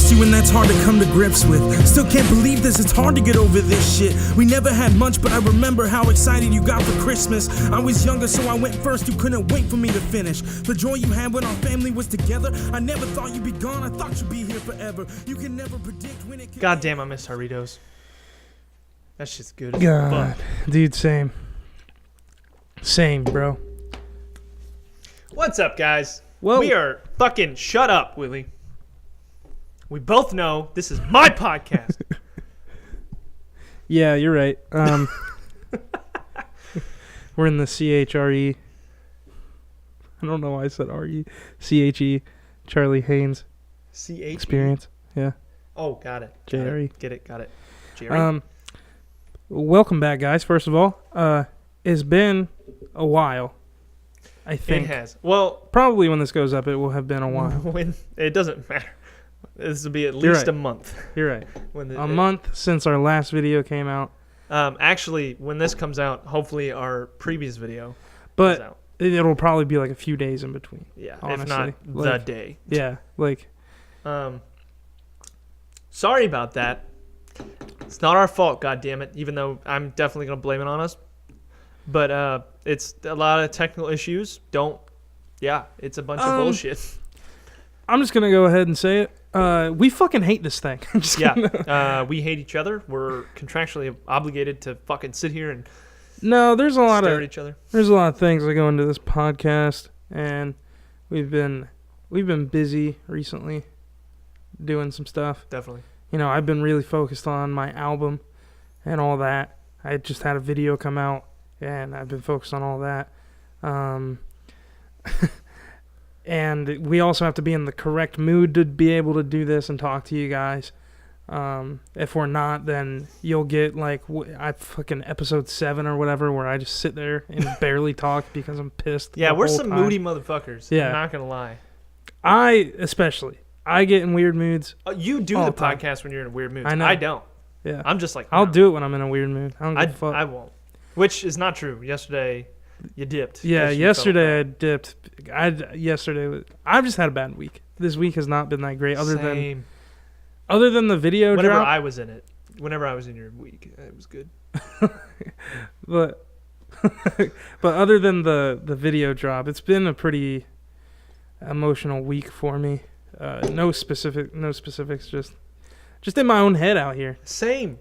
miss you and that's hard to come to grips with. Still can't believe this, it's hard to get over this shit. We never had much, but I remember how excited you got for Christmas. I was younger, so I went first, you couldn't wait for me to finish. The joy you had when our family was together, I never thought you'd be gone, I thought you'd be here forever. You can never predict when it can. God damn, I miss Doritos. That shit's good as God, fuck. dude, same. Same, bro. What's up, guys? Well, we are fucking shut up, Willie. We both know this is my podcast. Yeah, you're right. We're in the CHRE. I don't know why I said RE. CHE. Charlie Haynes. CH Experience. Yeah. Oh, got it. JRE. Get it. Got it. Jerry. Welcome back, guys. First of all, it's been a while. I think it has. Well, probably when this goes up, it will have been a while. When it doesn't matter. This will be at least right. a month. You're right. A month since our last video came out. Actually, when this comes out, hopefully our previous video but comes out. It'll probably be like a few days in between. Yeah, honestly. if not like, the day. Yeah, like. Sorry about that. It's not our fault, goddammit, even though I'm definitely going to blame it on us. But it's a lot of technical issues. It's a bunch of bullshit. I'm just going to go ahead and say it. We fucking hate this thing. We hate each other. We're contractually obligated to fucking sit here and there's a lot stare of at each other. There's a lot of things that go into this podcast, and we've been busy recently doing some stuff. Definitely. You know, I've been really focused on my album and all that. I just had a video come out, and I've been focused on all that. And we also have to be in the correct mood to be able to do this and talk to you guys. If we're not, then you'll get like fucking episode 7 or whatever, where I just sit there and barely talk because I'm pissed. Yeah, we're some time. moody motherfuckers. Yeah. I'm not going to lie. I get in weird moods. You do the podcast when you're in a weird mood. I know. I don't. Yeah. I'm just like, I'll do it when I'm in a weird mood. I don't give a fuck. I won't. Which is not true. Yesterday, you dipped. Yeah, yesterday I dipped. I've just had a bad week. This week has not been that great. Other than the video Whenever drop. I was in it. Whenever I was in your week, it was good. but other than the video drop, it's been a pretty emotional week for me. No specifics, just in my own head out here. Same.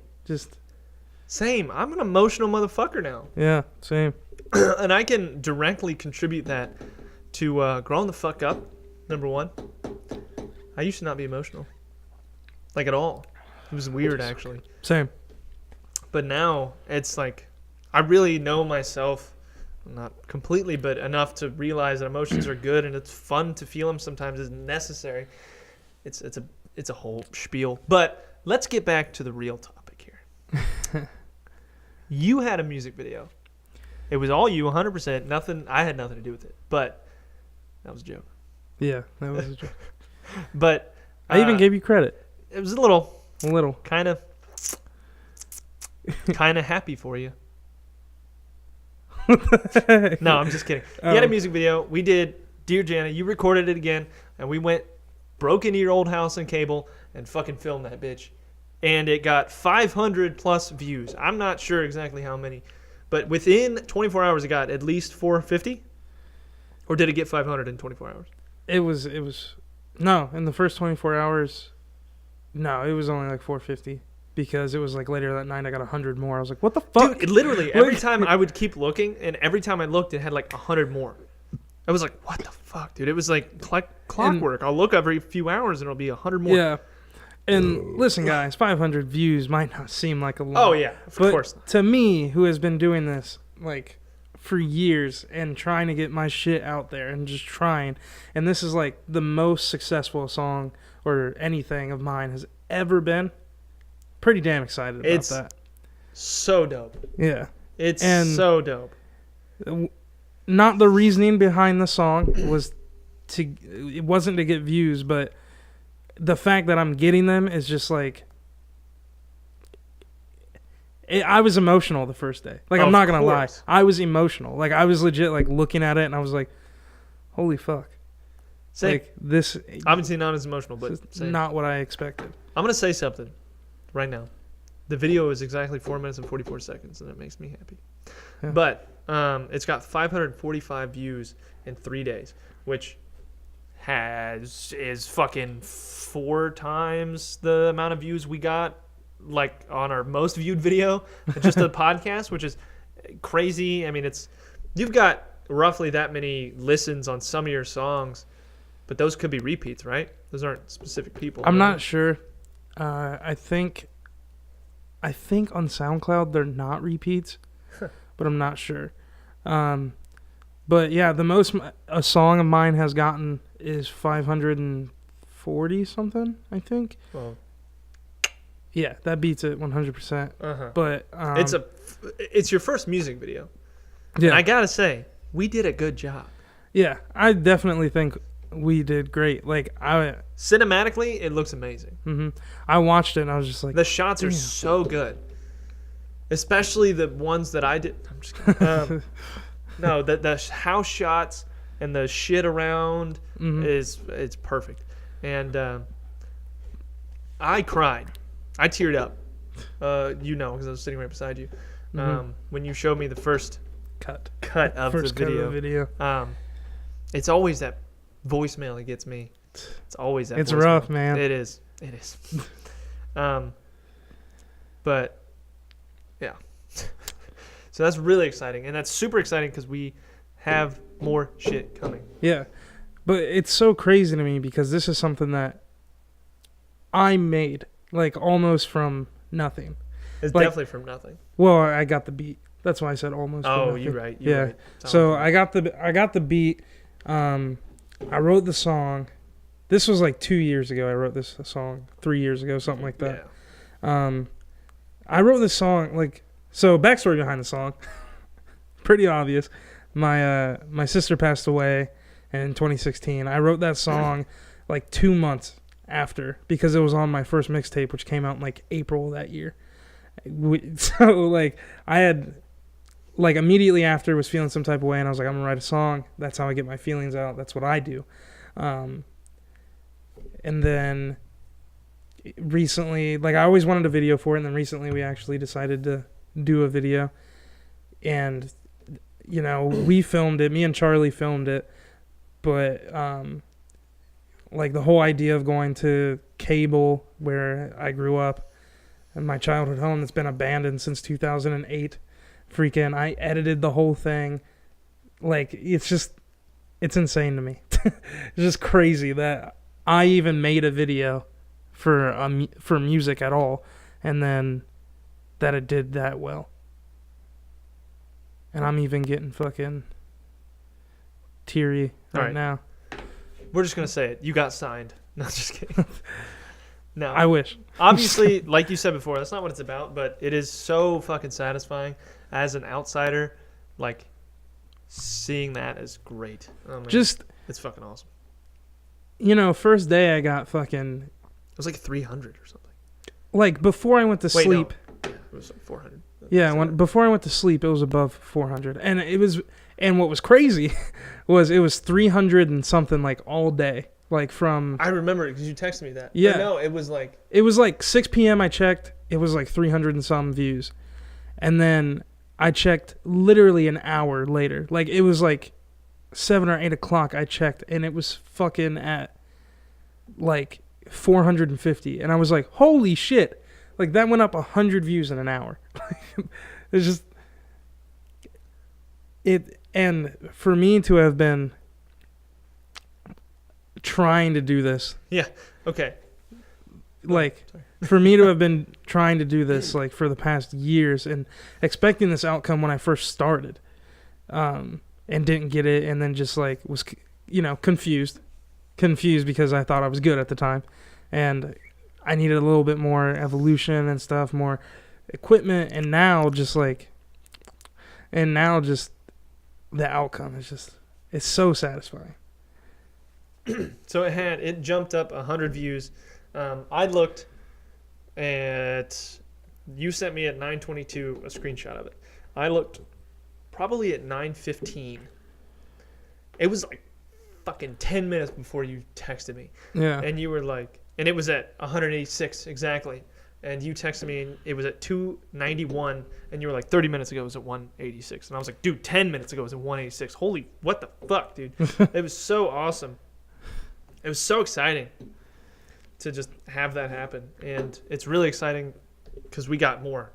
I'm an emotional motherfucker now. Yeah, same. And I can directly contribute that to growing the fuck up, number one. I used to not be emotional. Like at all. It was weird, actually. Same. But now, it's like, I really know myself, not completely, but enough to realize that emotions are good and it's fun to feel them sometimes is necessary. It's a whole spiel. But let's get back to the real topic here. You had a music video. It was all you, 100%. Nothing. I had nothing to do with it. But that was a joke. Yeah, that was a joke. But I even gave you credit. It was a little. Kind of happy for you. No, I'm just kidding. You had a music video. We did Dear Jana. You recorded it again, and we broke into your old house and cable and fucking filmed that bitch. And it got 500 plus views. I'm not sure exactly how many, but within 24 hours it got at least 450. Or did it get 500 in 24 hours? It was no, in the first 24 hours. No, it was only like 450 because it was like later that night I got 100 more. I was like, what the fuck? Dude, literally every time I would keep looking, and every time I looked, it had like 100 more. I was like, what the fuck, dude? It was like clockwork. I'll look every few hours and it'll be 100 more. Yeah. And listen, guys, 500 views might not seem like a lot. Oh, yeah, of course not. To me, who has been doing this like for years and trying to get my shit out there and just trying, and this is like the most successful song or anything of mine has ever been, pretty damn excited about that. So dope. Yeah. It's so dope. Not the reasoning behind the song it wasn't to get views, but the fact that I'm getting them is just like, I was emotional the first day. Like, I'm not going to lie. I was emotional. Like, I was legit like looking at it and I was like, holy fuck. Same. Like this, Obviously not as emotional, but it's same. not what I expected. I'm gonna say something right now. The video is exactly 4 minutes and 44 seconds, and it makes me happy. Yeah. But it's got 545 views in 3 days, which is fucking 4 times the amount of views we got like on our most viewed video, just the podcast, which is crazy. I mean, you've got roughly that many listens on some of your songs, but those could be repeats, right? Those aren't specific people. I'm not sure. I think on SoundCloud they're not repeats, but I'm not sure. But yeah, the most a song of mine has gotten is 540 something, I think. Well, yeah, that beats it 100%. uh-huh. But it's your first music video. yeah, And I gotta say, we did a good job. yeah, I definitely think we did great. Like Cinematically, it looks amazing. I watched it and I was just like, The shots are damn. so good, especially the ones that I did. I'm just kidding. No, the house shots and the shit around it's perfect. And I cried. I teared up. Because I was sitting right beside you. When you showed me the first cut of first the video. cut of the video. It's always that voicemail that gets me. It's always that. It's voicemail. rough, man. It is. But yeah. So that's really exciting, and that's super exciting because we have more shit coming. Yeah, but it's so crazy to me because this is something that I made like almost from nothing. It's Like- definitely from nothing. Well, I got the beat. That's why I said almost. from Oh, nothing. you're right. Yeah. Right. So I got the beat. I wrote the song. This was like 2 years ago. I wrote this song 3 years ago, something like that. Yeah. I wrote this song so backstory behind the song. Pretty obvious. My sister passed away in 2016. I wrote that song like 2 months after because it was on my first mixtape, which came out in like April that year. So like I had like immediately after was feeling some type of way, and I was like, I'm gonna write a song. That's how I get my feelings out. That's what I do. And then recently, like I always wanted a video for it, and then recently we actually decided to do a video. And we filmed it. Me and Charlie filmed it, but like the whole idea of going to cable where I grew up and my childhood home that's been abandoned since 2008. Freaking, I edited the whole thing. Like, it's insane to me. It's just crazy that I even made a video for music at all, and then that it did that well. And I'm even getting fucking teary right now. We're just gonna say it. You got signed. No, just kidding. No, I wish. Obviously, like you said before, that's not what it's about. But it is so fucking satisfying as an outsider. Like seeing that is great. Oh, man. It's fucking awesome. First day I got fucking It was like 300 or something. like before I went to sleep. No. Yeah, it was like 400. Yeah, before I went to sleep, it was above 400, and what was crazy was it was 300 and something like all day, like from. I remember because you texted me that. Yeah. But no, it was like. It was like 6 p.m. I checked. It was like 300 and some views, and then I checked literally an hour later. Like it was like 7 or 8 o'clock. I checked, and it was fucking at like 450, and I was like, holy shit. Like, that went up 100 views in an hour. It's just... And for me to have been trying to do this... Yeah, okay. Like, for me to have been trying to do this, like, for the past years and expecting this outcome when I first started, and didn't get it, and then just, like, was, confused. Confused because I thought I was good at the time. And... I needed a little bit more evolution and stuff, more equipment, and now just the outcome is it's so satisfying. So it jumped up 100 views. I looked at, you sent me at 9:22 a screenshot of it. I looked probably at 9:15. It was like fucking 10 minutes before you texted me. Yeah. And you were like, and it was at 186 exactly. And you texted me, and it was at 291, and you were like, 30 minutes ago it was at 186. And I was like, dude, 10 minutes ago it was at 186. Holy, what the fuck, dude? It was so awesome. It was so exciting to just have that happen. And it's really exciting because we got more.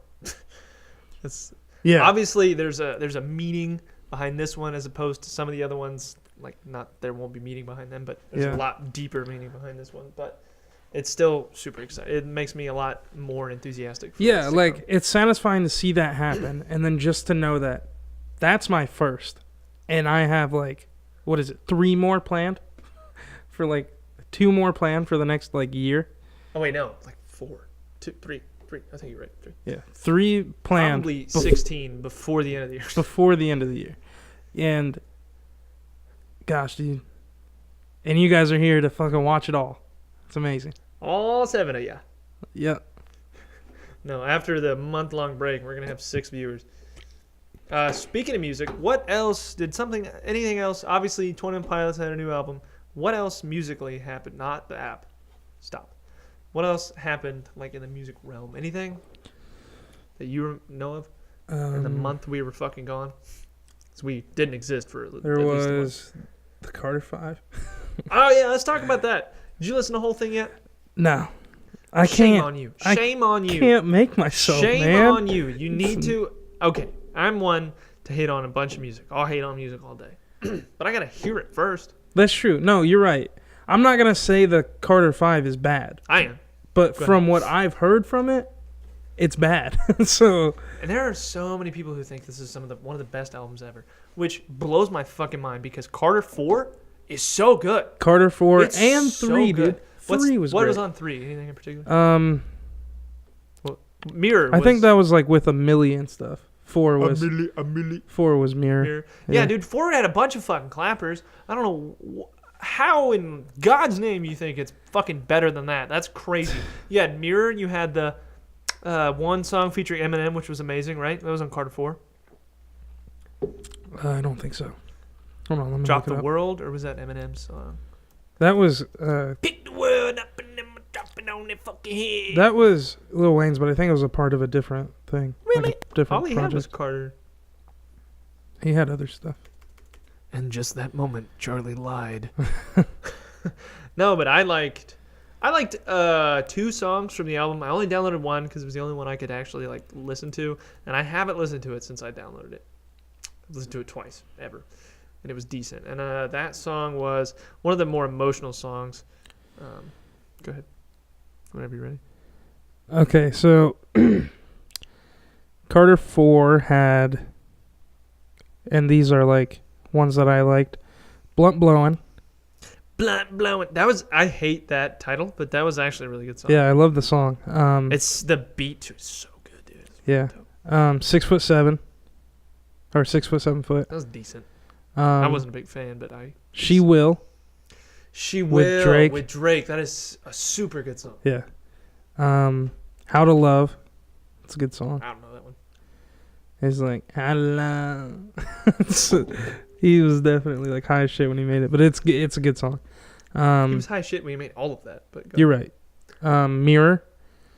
Obviously, there's a meaning behind this one as opposed to some of the other ones. Like, not there won't be meaning behind them, but there's a lot deeper meaning behind this one. But it's still super exciting. It makes me a lot more enthusiastic. Yeah, like it's satisfying to see that happen, and then just to know that that's my first, and I have like, what is it, 3 more planned, for like 2 more planned for the next like year. Oh wait, no, like 4, 2, 3. I think you're right. 3. Yeah, 3 planned. Probably 16 before the end of the year. Before the end of the year, and gosh, dude, and you guys are here to fucking watch it all. It's amazing. All 7 of you. Yeah. No, after the month-long break, we're going to have 6 viewers. Speaking of music, what else anything else? Obviously, 21 Pilots had a new album. What else musically happened? Not the app. Stop. What else happened, like, in the music realm? Anything that you know of in the month we were fucking gone? Because we didn't exist for at least a month. There was the Carter 5. Oh, yeah, let's talk about that. Did you listen to the whole thing yet? No. I Shame can't. on you. Shame on you. I can't make myself, Shame man. on you. You need to. Okay, I'm one to hate on a bunch of music. I'll hate on music all day. But I got to hear it first. That's true. No, you're right. I'm not going to say the Carter 5 is bad. I am. But from what I've heard from it, it's bad. So. And there are so many people who think this is one of the best albums ever, which blows my fucking mind because Carter 4 is so good. Carter 4 it's and 3, so good. dude. 3 was what great. was on 3? Anything in particular? Mirror. I think that was like with a milli and stuff. 4 was a milli. 4 was Mirror. Yeah, dude. 4 had a bunch of fucking clappers. I don't know how in God's name you think it's fucking better than that. That's crazy. You had Mirror. You had the one song featuring Eminem, which was amazing, right? That was on Carter 4. I don't think so. Hold on, let me Drop look it the up. World, or was that Eminem's song? That was Pick the world up and then drop it on the fucking head. that was Lil Wayne's, but I think it was a part of a different thing. Really? Like a different All he had project. was Carter. He had other stuff. And just that moment, Charlie lied. No, but I liked 2 songs from the album. I only downloaded one because it was the only one I could actually like listen to, and I haven't listened to it since I downloaded it. I've listened to it twice ever, and it was decent. And that song was one of the more emotional songs. Go ahead, whenever you're ready. Okay, so Carter 4 had, and these are like ones that I liked. Blunt Blowin'. Blunt blowing. I hate that title, but that was actually a really good song. Yeah, I love the song. It's the beat to it's so good, dude. Yeah. 6'7", or 6'7". That was decent. I wasn't a big fan, but She Will. She With Will Drake. with Drake. That is a super good song. Yeah. How to Love. It's a good song. I don't know that one. It's like How to Love. He was definitely like high as shit when he made it, but it's a good song. He was high shit when he made all of that. But You're right. Mirror.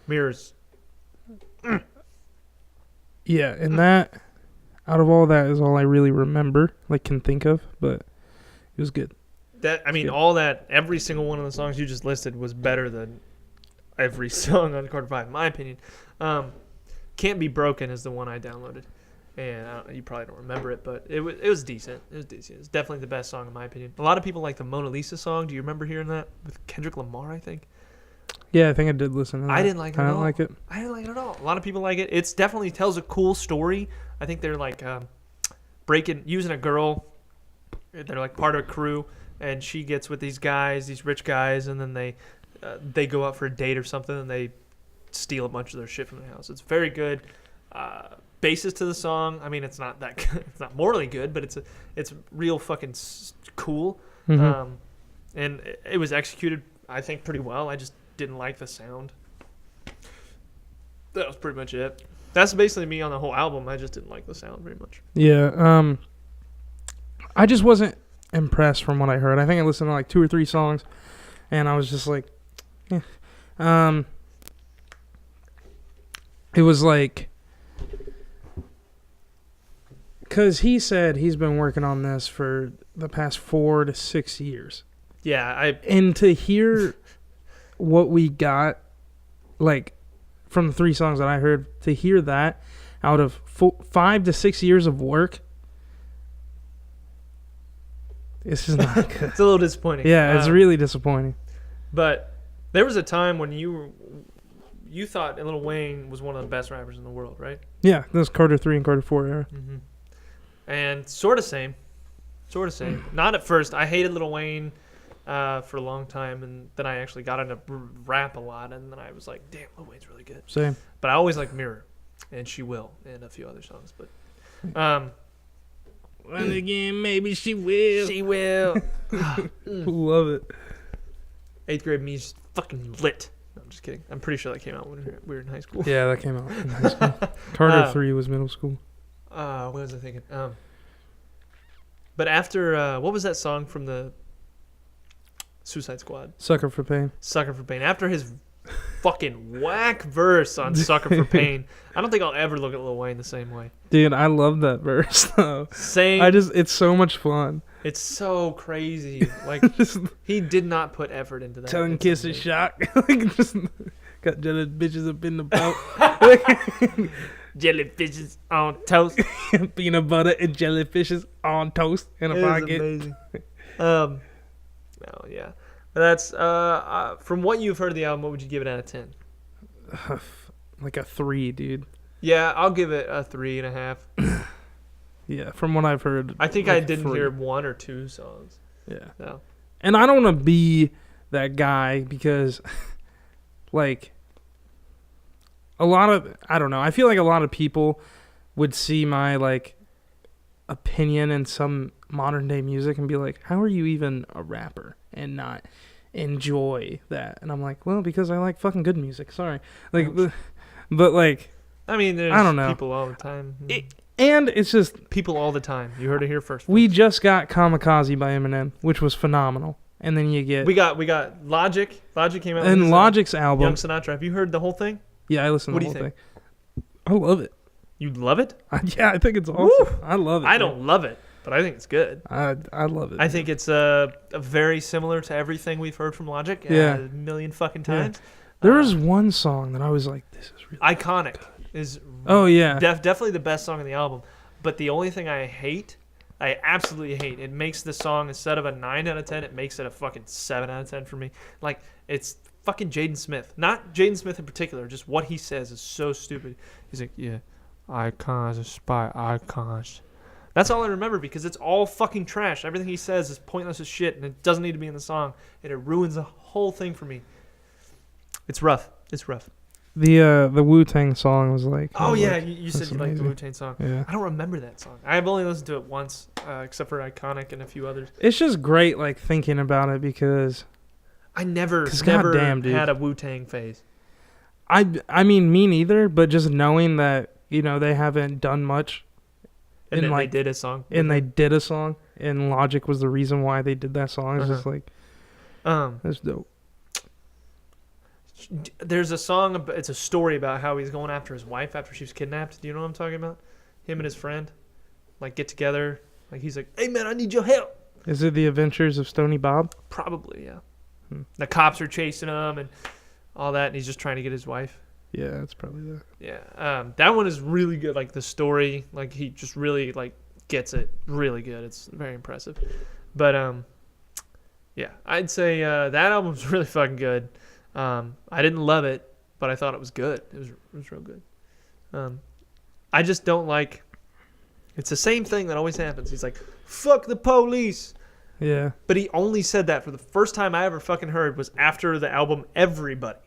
Mirrors. Yeah, and that, out of all that, is all I really remember, like can think of, but it was good. Every single one of the songs you just listed was better than every song on Carter 5, in my opinion. Can't Be Broken is the one I downloaded. And you probably don't remember it, but it was decent. It was decent. It's definitely the best song in my opinion. A lot of people like the Mona Lisa song. Do you remember hearing that with Kendrick Lamar? I think. Yeah, I think I did listen to that. I didn't like it. I at don't all. like it. I didn't like it at all. A lot of people like it. It's definitely tells a cool story. I think they're like using a girl. They're like part of a crew, and she gets with these guys, these rich guys, and then they go out for a date or something, and they steal a bunch of their shit from their house. It's very good. Basis to the song. I mean, it's not that good. It's not morally good, but it's real fucking cool. Mm-hmm. And it was executed, I think, pretty well. I just didn't like the sound. That was pretty much it. That's basically me on the whole album. I just didn't like the sound very much. Yeah. I just wasn't. impressed from what I heard. I think I listened to like 2 or 3 songs, and I was just like, eh. It was like, because he said he's been working on this for the past 4 to 6 years. Yeah, and to hear what we got, like, from the 3 songs that I heard, to hear that out of 5 to 6 years of work, it's just not good. It's a little disappointing. Yeah, it's really disappointing. But there was a time when you thought Lil Wayne was one of the best rappers in the world, right? Yeah, that was Carter 3 and Carter 4 era. Mm-hmm. And sort of same. Not at first. I hated Lil Wayne for a long time, and then I actually got into rap a lot, and then I was like, damn, Lil Wayne's really good. Same. But I always liked Mirror, and She Will, and a few other songs. But and again, maybe she will. She will. Love it. 8th grade me's fucking lit. No, I'm just kidding. I'm pretty sure that came out when we were in high school. Yeah, that came out in high school. Carter 3 was middle school. What was I thinking? But after, what was that song from the Suicide Squad? Sucker for Pain. Sucker for Pain. After his fucking whack verse on Sucker for Pain, I don't think I'll ever look at Lil Wayne the same way. Dude, I love that verse though. Same. It's so much fun. It's so crazy. Like, he did not put effort into that. Tongue kiss is shock. Like, just got jelly bitches up in the boat. Jellyfishes on toast. Peanut butter and jellyfishes on toast in a pocket. Amazing. Oh yeah. That's from what you've heard of the album, what would you give it out of 10? Like a 3, dude. Yeah, I'll give it a 3.5. Yeah, from what I've heard. I think like I didn't 3. hear 1 or 2 songs. Yeah. No. And I don't want to be that guy because, like, I don't know. I feel like a lot of people would see my, like, opinion in some modern day music and be like, how are you even a rapper and not enjoy that? And I'm like, well, because I like fucking good music. Sorry. Like, but like, I mean, there's I don't know. people all the time. And it's just People all the time. You heard it here first. we just got Kamikaze by Eminem, which was phenomenal. And then you get We got Logic. Logic came out. and with Logic's album. Young Sinatra. Have you heard the whole thing? Yeah, I listened to What the do whole you thing. I love it. You love it? Yeah, I think it's awesome. Woo! I love it. I don't love it, but I think it's good. I love it. I think it's a very similar to everything we've heard from Logic Yeah. a million fucking times. There was one song that I was like, this is really Iconic is Oh yeah. definitely the best song on the album. But the only thing I absolutely hate, it makes the song, instead of a 9 out of 10, it makes it a fucking 7 out of 10 for me. Like, it's fucking Jaden Smith. Not Jaden Smith in particular, just what he says is so stupid. He's like, yeah, icons, aspire icons. That's all I remember because it's all fucking trash. Everything he says is pointless as shit, and it doesn't need to be in the song, and it ruins the whole thing for me. It's rough. It's rough. The Wu-Tang song was like... Oh, yeah, like, you said that's you liked the amazing. Wu-Tang song. Yeah. I don't remember that song. I've only listened to it once, except for Iconic and a few others. It's just great, like, thinking about it because... I never goddamn, dude. had a Wu-Tang phase. I mean, me neither, but just knowing that, you know, they haven't done much. And then like, they did a song. And they did a song, and Logic was the reason why they did that song. It's just like... That's dope. There's a song, it's a story about how he's going after his wife after she was kidnapped. Do you know what I'm talking about? Him and his friend, like, get together. Like, he's like, hey, man, I need your help. Is it The Adventures of Stony Bob? Probably, yeah. The cops are chasing him and all that, and he's just trying to get his wife. Yeah, that's probably that. Yeah, that one is really good. Like, the story, like, he just really, like, gets it really good. It's very impressive. But, yeah, I'd say that album's really fucking good. I didn't love it, but I thought it was good. It was real good. I just don't like... It's the same thing that always happens. He's like, fuck the police. Yeah. But he only said that for the first time I ever fucking heard was after the album Everybody.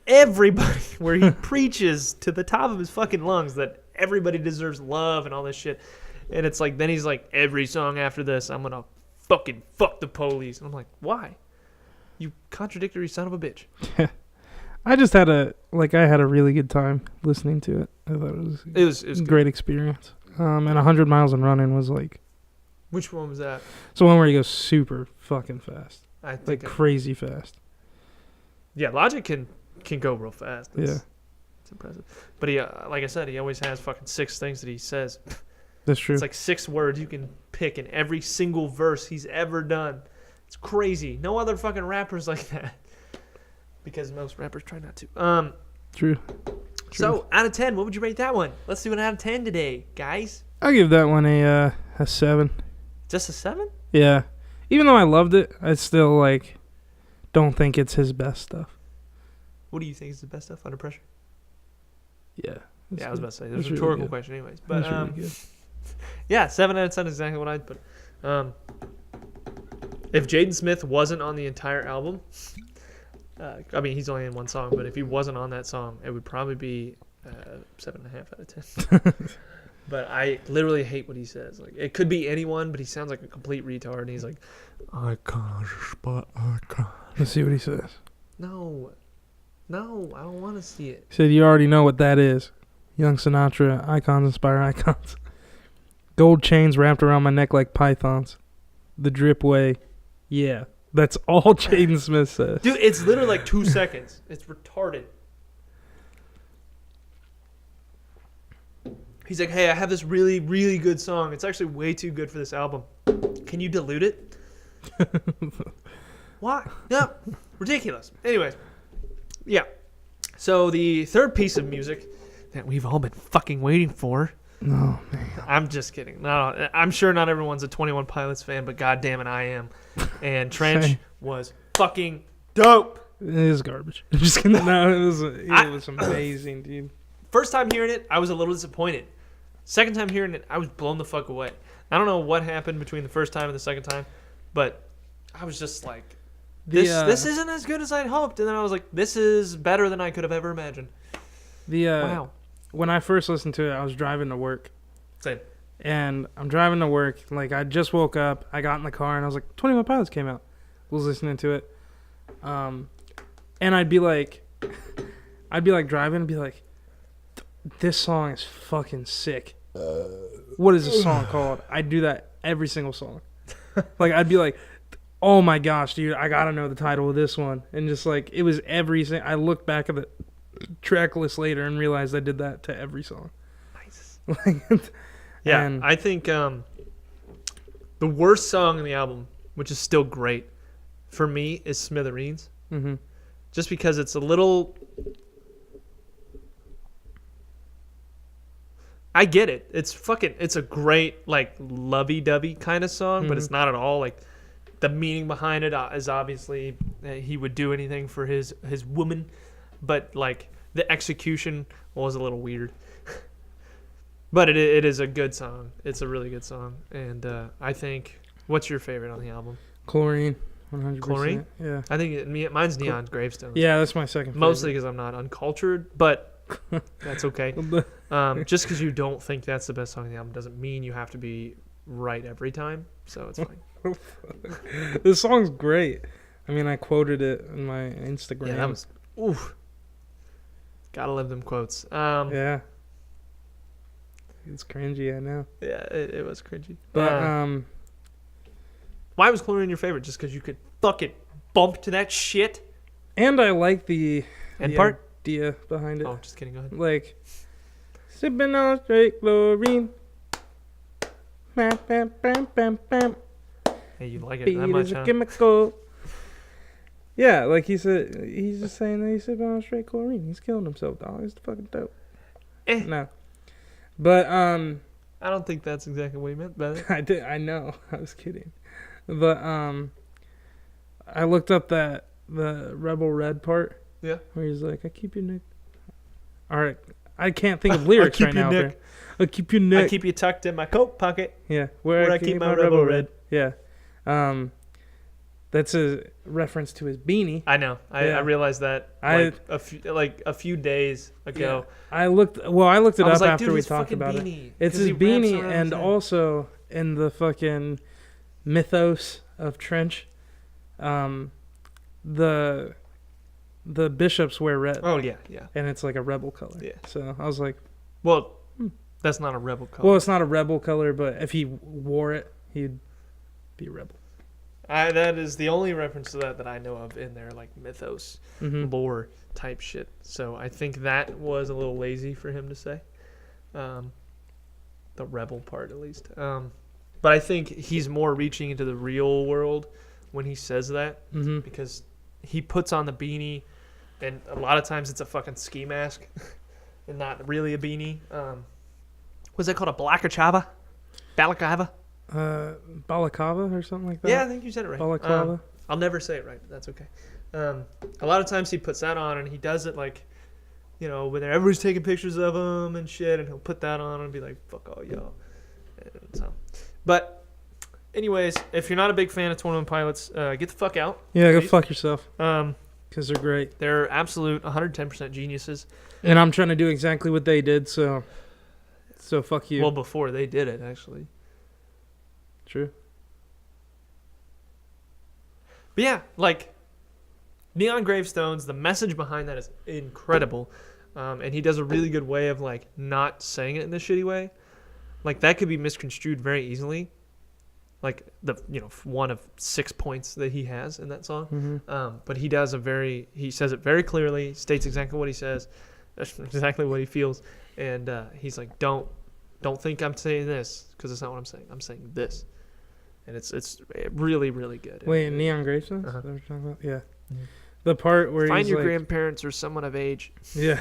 Everybody, where he preaches to the top of his fucking lungs that everybody deserves love and all this shit. And it's like, then he's like, every song after this, I'm gonna fucking fuck the police. And I'm like, why? You contradictory son of a bitch. I just had a really good time listening to it. I thought it was It was a great experience. And 100 Miles and Running was like Which one was that? It's the one where he goes super fucking fast. I think Crazy fast. Yeah, Logic can go real fast. Yeah. It's impressive. But he, like I said, he always has fucking 6 things that he says. That's true. It's like 6 words you can pick in every single verse he's ever done. It's crazy. No other fucking rappers like that. Because most rappers try not to. True. So, out of 10, what would you rate that one? Let's do an out of 10 today, guys. I'll give that one a 7. Just a 7? Yeah. Even though I loved it, I still, don't think it's his best stuff. What do you think is the best stuff? Under Pressure? Yeah. Yeah, I was about to say. There's a really rhetorical good. question anyways. But, Really good. yeah, 7 out of 10 is exactly what I'd put. If Jaden Smith wasn't on the entire album, I mean, he's only in one song, but if he wasn't on that song, it would probably be 7.5 out of 10. But I literally hate what he says. Like, it could be anyone, but he sounds like a complete retard, and he's like, icons, but icons. Let's see what he says. No, I don't want to see it. He said, you already know what that is. Young Sinatra, icons inspire icons. Gold chains wrapped around my neck like pythons. The drip way. Yeah. That's all Jaden Smith says. Dude, it's literally like 2 seconds. It's retarded. He's like, hey, I have this really, really good song. It's actually way too good for this album. Can you dilute it? Why? No. Ridiculous. Anyways. Yeah. So the third piece of music that we've all been fucking waiting for. Oh, man. I'm just kidding. No, I'm sure not everyone's a 21 Pilots fan, but goddamn it, I am. And Trench was fucking dope. It is garbage. I'm just kidding. No, it was amazing, dude. First time hearing it, I was a little disappointed. Second time hearing it, I was blown the fuck away. I don't know what happened between the first time and the second time, but I was just like, this isn't as good as I'd hoped. And then I was like, this is better than I could have ever imagined. Wow. When I first listened to it, I was driving to work. Same. And I'm driving to work. I just woke up. I got in the car, and I was like, 21 Pilots came out. Was listening to it. And I'd be driving and be like, this song is fucking sick. What is this song called? I'd do that every single song. I'd be like, oh my gosh, dude, I gotta know the title of this one. And just it was I looked back at the track list later and realized I did that to every song. Nice. Yeah, and I think the worst song in the album, which is still great, for me, is Smithereens. Mm-hmm. Just because it's a little... I get it. It's a great, lovey-dovey kind of song, but it's not at all. The meaning behind it is obviously he would do anything for his woman, but, the execution was a little weird. But it is a good song. It's a really good song. And I think... What's your favorite on the album? Chlorine. 100%. Chlorine? Yeah. I think mine's Neon Gravestones. Yeah, that's my second favorite. Mostly because I'm not uncultured, but that's okay. Just because you don't think that's the best song on the album doesn't mean you have to be right every time, so it's fine. This song's great. I mean, I quoted it in my Instagram. Yeah, that was... Oof. Gotta love them quotes. Yeah. It's cringy, I know. Yeah, it was cringy. But, why was Chlorine your favorite? Just because you could fucking bump to that shit? And I like the part? idea behind it. Oh, just kidding. Go ahead. Sipping on straight chlorine. Bam, bam, bam, bam, bam. Hey, you like it Beat that much, is a huh? chemical. Yeah, he said, he's just saying that he's sipping on straight chlorine. He's killing himself, dog. It's fucking dope. No. But, I don't think that's exactly what he meant by that. I know. I was kidding. But, I looked up the Rebel Red part. Yeah. Where he's like, I keep your neck. All right. I can't think of lyrics right now. I keep your neck. I keep you tucked in my coat pocket. Yeah. Where I keep my Rebel Red. Yeah. That's a reference to his beanie. I know. I realized that a few days ago. Yeah. I looked it up after we talked about beanie. it. It's his beanie, and also in the fucking mythos of Trench, the bishops wear red. Oh yeah. And it's like a rebel color. Yeah. So I was like, well, that's not a rebel color. well, it's not a rebel color, but if he wore it, he'd be a rebel. That is the only reference to that I know of in there, like mythos, lore type shit. So I think that was a little lazy for him to say. The rebel part, at least. But I think he's more reaching into the real world when he says that, because he puts on the beanie, and a lot of times it's a fucking ski mask and not really a beanie. What's that called? A balaclava? Balaclava or something like that? Yeah, I think you said it right. Balaclava. I'll never say it right, but that's okay. A lot of times he puts that on, and he does it like, you know, when everybody's taking pictures of him and shit, and he'll put that on and be like, fuck all y'all. And so, but anyways, if you're not a big fan of 21 Pilots, get the fuck out. Yeah, go please. fuck yourself. Because they're great. They're absolute 110% geniuses. And I'm trying to do exactly what they did, so fuck you. Well, before they did it, actually. True. But yeah, like, Neon Gravestones, the message behind that is incredible. And he does a really good way of, like, not saying it in this shitty way. Like, that could be misconstrued very easily. Like, one of 6 points that he has in that song. But he says it very clearly, states exactly what he says, exactly what he feels. And he's like, don't think I'm saying this, because it's not what I'm saying. I'm saying this. And it's really, really good. Wait, Neon Gravestones? Is that what you're talking about? Yeah. The part where Find he's your like, grandparents or someone of age. Yeah.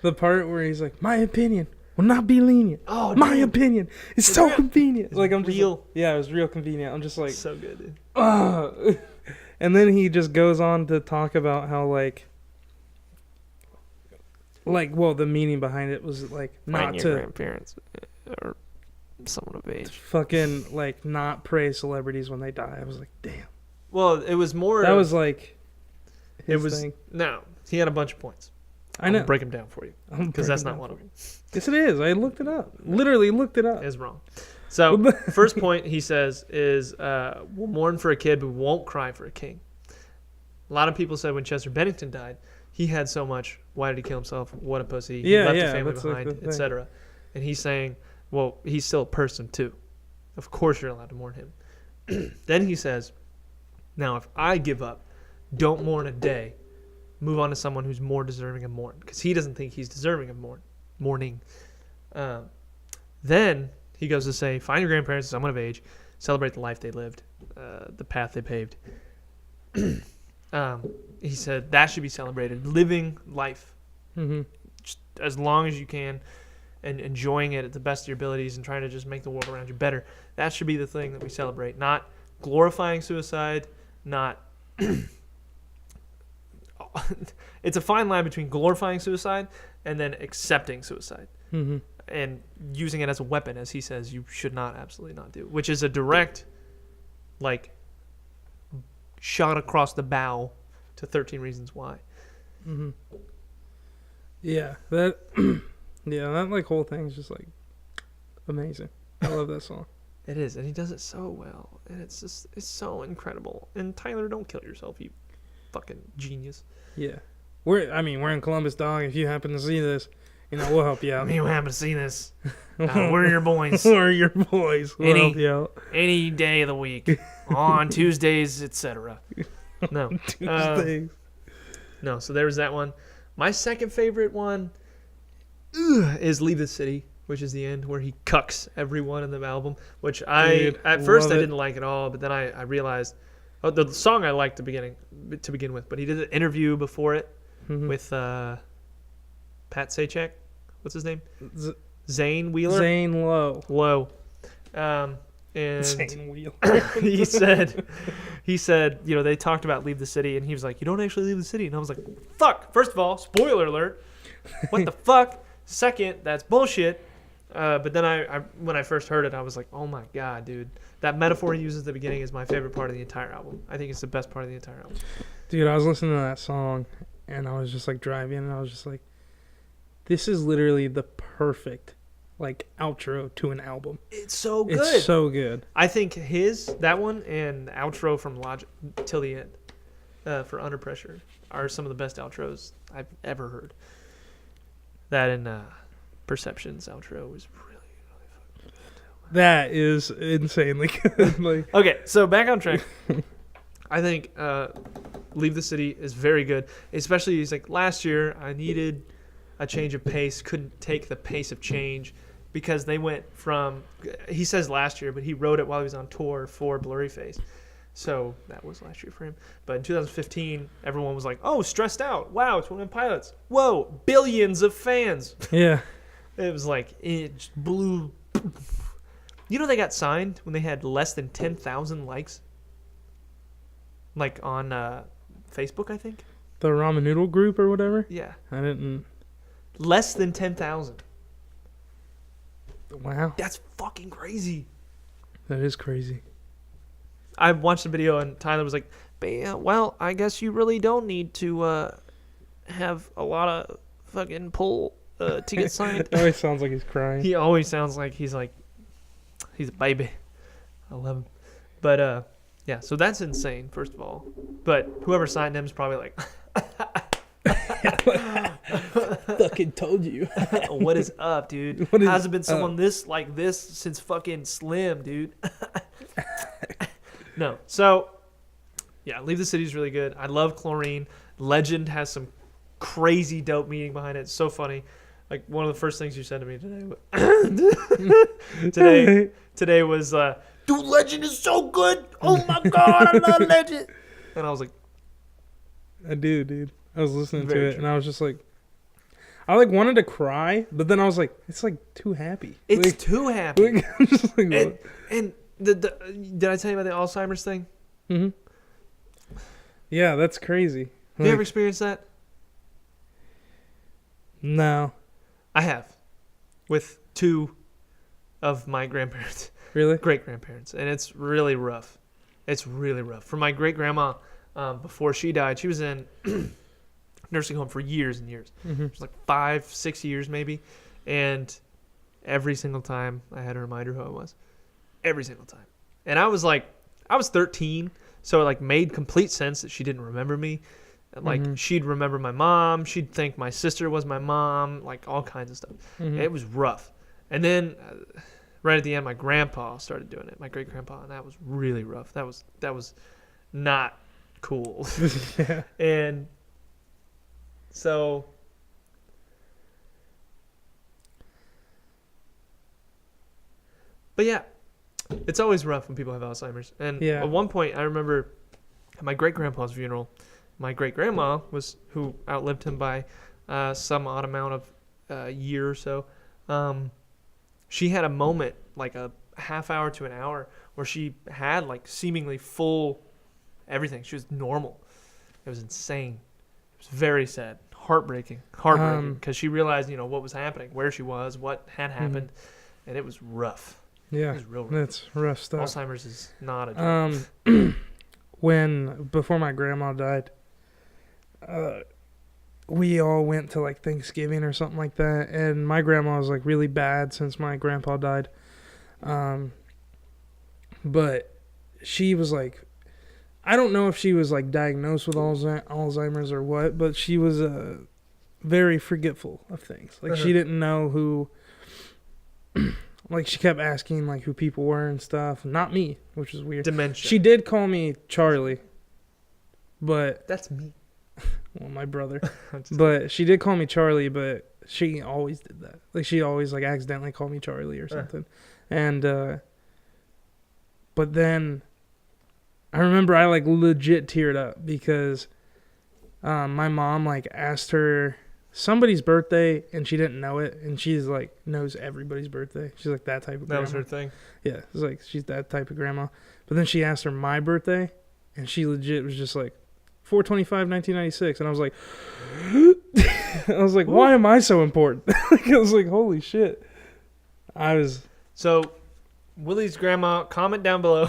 The part where he's like, my opinion will not be lenient. Oh, my dude. opinion is so convenient. It's like, I'm real. Just, yeah, it was real convenient. I'm just like, So good, dude. And then he just goes on to talk about how well, the meaning behind it was like Find not your to grandparents or someone of age. fucking like not praise celebrities when they die. I was like, damn. Well, it was more. That was like. It his was thing. no. He had a bunch of points. I know. I'll break them down for you because that's not one of them. Yes, it is. I looked it up. Literally looked it up. Is wrong. So first point he says is we'll mourn for a kid, but won't cry for a king. A lot of people said when Chester Bennington died, he had so much. Why did he kill himself? What a pussy. He left the family behind, etc. And he's saying, well, he's still a person too. Of course you're allowed to mourn him. Then he says, now if I give up, don't mourn a day. Move on to someone who's more deserving of mourn, because he doesn't think he's deserving of mourning. Then he goes to say, find your grandparents, someone of age, celebrate the life they lived, the path they paved. He said that should be celebrated. Living life, just as long as you can, and enjoying it at the best of your abilities, and trying to just make the world around you better. That should be the thing that we celebrate. Not glorifying suicide. Not. It's a fine line between glorifying suicide and then accepting suicide, and using it as a weapon, as he says you should not, absolutely not do, which is a direct, like, shot across the bow to 13 Reasons Why. Yeah, that like whole thing is just like amazing. I love that song. It is, and he does it so well, and it's so incredible. And Tyler, don't kill yourself, you fucking genius. Yeah, we're in Columbus, dog. If you happen to see this, we'll help you out. You happen to see this, we're your boys. We're your boys. We'll help you out any day of the week, on Tuesdays, etc. No, Tuesdays. No. So there was that one. My second favorite one is "Leave the City," which is the end where he cucks everyone in the album. Which at first I didn't like at all, but then I realized. Oh, the song I liked to begin with, but he did an interview before it with Pat Sajak. What's his name? Zane Wheeler. Zane Lowe. And Zane Wheeler. he said, they talked about Leave the City, and he was like, you don't actually leave the city. And I was like, fuck. First of all, spoiler alert. What the fuck? Second, that's bullshit. But then when I first heard it, I was like, oh my God, dude. That metaphor he uses at the beginning is my favorite part of the entire album. I think it's the best part of the entire album. Dude, I was listening to that song, and I was just like driving, and I was just like, this is literally the perfect like outro to an album. It's so good. It's so good. I think that one and the outro from Logic till the end for Under Pressure are some of the best outros I've ever heard. That and Perception's outro was really, really fucking good. That is insanely good. Like, Okay, so back on track. I think Leave the City is very good. Especially, he's like, last year I needed a change of pace, couldn't take the pace of change because they went from, he says last year, but he wrote it while he was on tour for Blurryface. So that was last year for him. But in 2015, everyone was like, oh, Stressed Out. Wow, 21 Pilots. Whoa, billions of fans. yeah. It was like, it just blew. You know they got signed when they had less than 10,000 likes? Like on Facebook, I think? The ramen noodle group or whatever? Yeah. I didn't. Less than 10,000. Wow. That's fucking crazy. That is crazy. I watched a video and Tyler was like, well, I guess you really don't need to have a lot of fucking pull to get signed. It always sounds like he's crying. He always sounds like he's a baby. I love him. But yeah, so that's insane, first of all. But whoever signed him is probably like, Fucking told you. what is up, dude? What is Hasn't been someone up? like this since fucking Slim, dude. No. So, yeah, Leave the City is really good. I love Chlorine. Legend has some crazy dope meaning behind it. It's so funny. Like, one of the first things you said to me today was, dude, Legend is so good. Oh, my God, I love Legend. And I was like, I do, dude. I was listening to Very it true. and I was just like, I like wanted to cry, but then I was like, it's like too happy. it's like, too happy. like, I'm just like, And did I tell you about the Alzheimer's thing? mm-hmm. Yeah, that's crazy. Have you ever experienced that? No. I have. With two of my grandparents. Really? Great-grandparents. And it's really rough. It's really rough. For my great-grandma, before she died, she was in nursing home for years and years. Mm-hmm. It was like 5-6 years maybe. And every single time I had to remind her who I was. Every single time. And I was 13, so it like made complete sense that she didn't remember me. Like she'd remember my mom, she'd think my sister was my mom, like all kinds of stuff. Mm-hmm. It was rough. And then right at the end, my grandpa started doing it, my great grandpa, and that was really rough. That was not cool. Yeah. And so but yeah, it's always rough when people have Alzheimer's. And Yeah. at one point, I remember at my great-grandpa's funeral, my great-grandma who outlived him by some odd amount of year or so. She had a moment, like a half hour to an hour, where she had like seemingly full everything. She was normal. It was insane. It was very sad, heartbreaking, because she realized, what was happening, where she was, what had happened, and it was rough. It Yeah. was real rough. That's rough stuff. Alzheimer's is not a joke. Before my grandma died, we all went to like Thanksgiving or something like that, and my grandma was like really bad since my grandpa died. But she was like, I don't know if she was like diagnosed with Alzheimer's or what, but she was very forgetful of things. Like she didn't know who. Like she kept asking like who people were and stuff. Not me, which is weird. Dementia. She did call me Charlie, but That's me. well, my brother. I'm just- But she did call me Charlie, but she always did that. Like she always like accidentally called me Charlie or something. And but then I remember I like legit teared up because my mom like asked her somebody's birthday and she didn't know it, and she's like knows everybody's birthday. She's like that type of that grandma. was her thing. Yeah, it's like she's that type of grandma. But then she asked her my birthday, and she legit was just like 4/25/1996, and I was like, I was like, why am I so important? Like, I was like, holy shit. So, Willie's grandma, comment down below.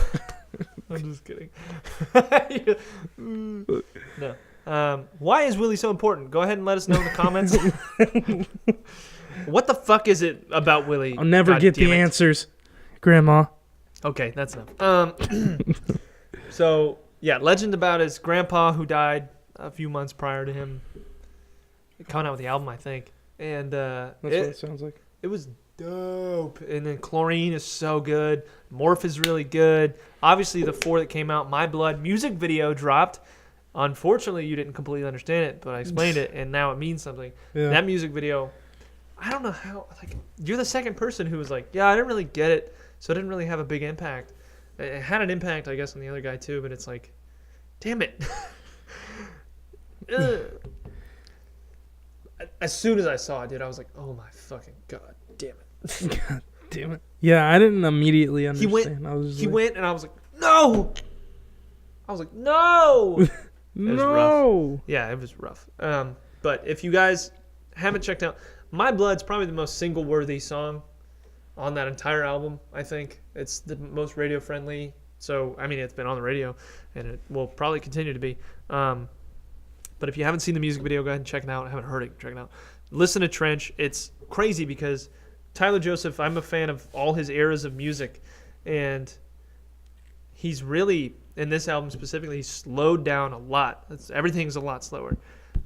I'm just kidding. No. Why is Willie so important? Go ahead and let us know in the comments. What the fuck is it about Willie? I'll never God get damn the it. answers, Grandma. Okay, that's enough. So, yeah, legend about his grandpa who died a few months prior to him coming out with the album, I think. And That's what it sounds like. It was dope. And then Chlorine is so good. Morph is really good. Obviously, the 4 that came out, My Blood music video dropped. Unfortunately, you didn't completely understand it, but I explained it, and now it means something. Yeah. That music video, I don't know how. Like, you're the second person who was like, yeah, I didn't really get it, so it didn't really have a big impact. It had an impact, I guess, on the other guy too, but it's like, damn it. As soon as I saw it, dude, I was like, oh my fucking god, damn it. God damn it. Yeah, I didn't immediately understand. He went, and I was like, no. I was like, no. No. Yeah, it was rough. But if you guys haven't checked out, My Blood's probably the most single-worthy song on that entire album, I think. It's the most radio-friendly. So, I mean, it's been on the radio, and it will probably continue to be. But if you haven't seen the music video, go ahead and check it out. I haven't heard it, check it out. Listen to Trench. It's crazy because Tyler Joseph, I'm a fan of all his eras of music, and he's really, in this album specifically, he's slowed down a lot. Everything's a lot slower,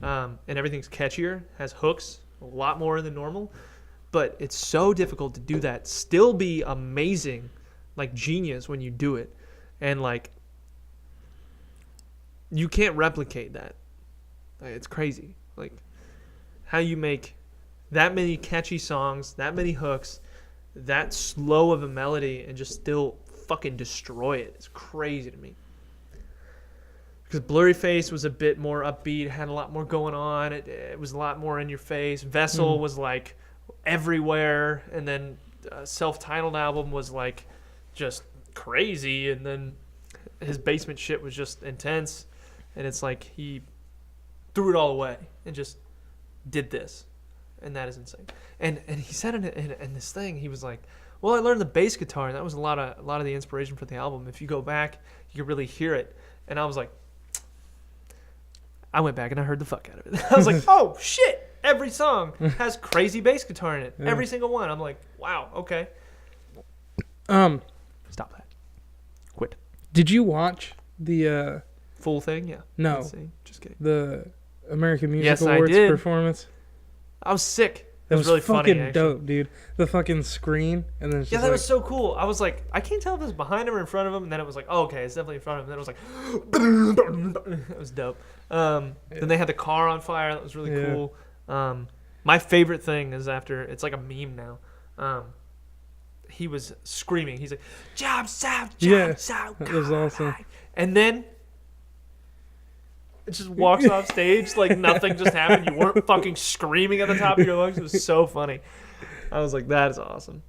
and everything's catchier, has hooks a lot more than normal, but it's so difficult to do that, still be amazing, like genius when you do it, and like you can't replicate that. Like, it's crazy, like how you make that many catchy songs, that many hooks, that slow of a melody, and just still fucking destroy it. It's crazy to me. Because Blurry Face was a bit more upbeat, had a lot more going on. It was a lot more in your face. Vessel was like everywhere, and then self-titled album was like just crazy, and then his basement shit was just intense, and it's like he threw it all away and just did this, and that is insane. And he said in this thing, he was like, well, I learned the bass guitar, and that was a lot of the inspiration for the album. If you go back, you can really hear it. And I was like, I went back and I heard the fuck out of it. I was like, oh shit! Every song has crazy bass guitar in it. Yeah. Every single one. I'm like, wow, okay. Stop that. Quit. Did you watch the full thing? Yeah. No. Just kidding. The American Music Awards performance. I was sick. It was really fucking funny, dope, dude. The fucking screen, and then it's just that was so cool. I was like, I can't tell if it was behind him or in front of him, and then it was like, oh, okay, it's definitely in front of him. And then it was like, it was dope. Then they had the car on fire. That was really cool. My favorite thing is after, it's like a meme now. He was screaming. He's like, jump south, jump south. That was awesome. And then it just walks off stage like nothing just happened. You weren't fucking screaming at the top of your lungs. It was so funny. I was like, that is awesome.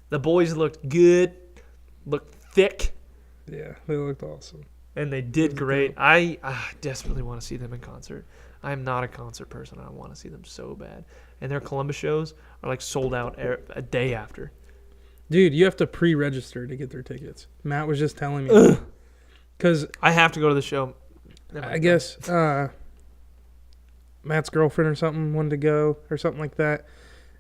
The boys looked good, looked thick. Yeah, they looked awesome. And they did great. Dope. I desperately want to see them in concert. I am not a concert person. I want to see them so bad. And their Columbus shows are like sold out a day after. Dude, you have to pre-register to get their tickets. Matt was just telling me. Because I have to go to the show. I guess Matt's girlfriend or something wanted to go or something like that,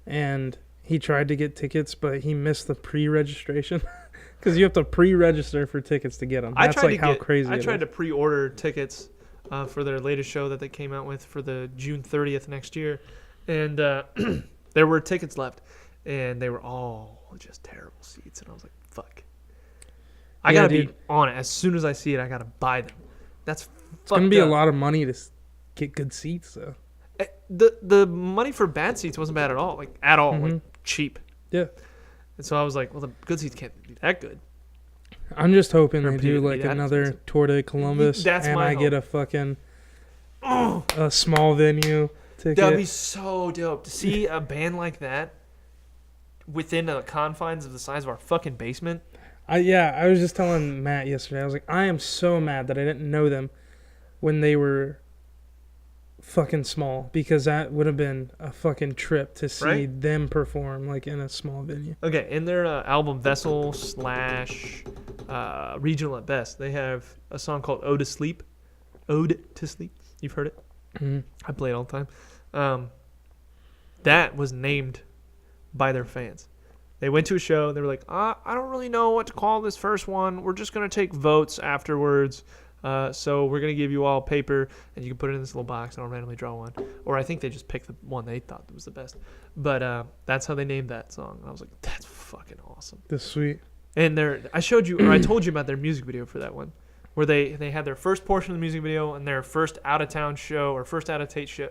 and he tried to get tickets, but he missed the pre-registration because you have to pre-register for tickets to get them. That's like how crazy it is. I tried to pre-order tickets for their latest show that they came out with for the June 30th next year, and there were tickets left, and they were all just terrible seats, and I was like, fuck. I gotta be on it. As soon as I see it, I gotta buy them. It's going to be a lot of money to get good seats, though. The money for bad seats wasn't bad at all. Like, at all. Mm-hmm. Like, cheap. Yeah. And so I was like, well, the good seats can't be that good. I'm just hoping they do, like, another Tour de Columbus. That's and my I hope. get a fucking a small venue ticket. That would be so dope. To see a band like that within the confines of the size of our fucking basement. I was just telling Matt yesterday. I was like, I am so mad that I didn't know them when they were fucking small, because that would have been a fucking trip to see them perform like in a small venue. Okay, in their album Vessel / Regional at Best, they have a song called Ode to Sleep. Ode to Sleep. You've heard it? Mm-hmm. I play it all the time. That was named by their fans. They went to a show. They were like, I don't really know what to call this first one. We're just going to take votes afterwards. So we're going to give you all paper, and you can put it in this little box, and I'll randomly draw one. Or I think they just picked the one they thought was the best. But that's how they named that song. And I was like, that's fucking awesome. That's sweet. And I showed you, or I told you about their music video for that one, where they had their first portion of the music video and their first out-of-town show or first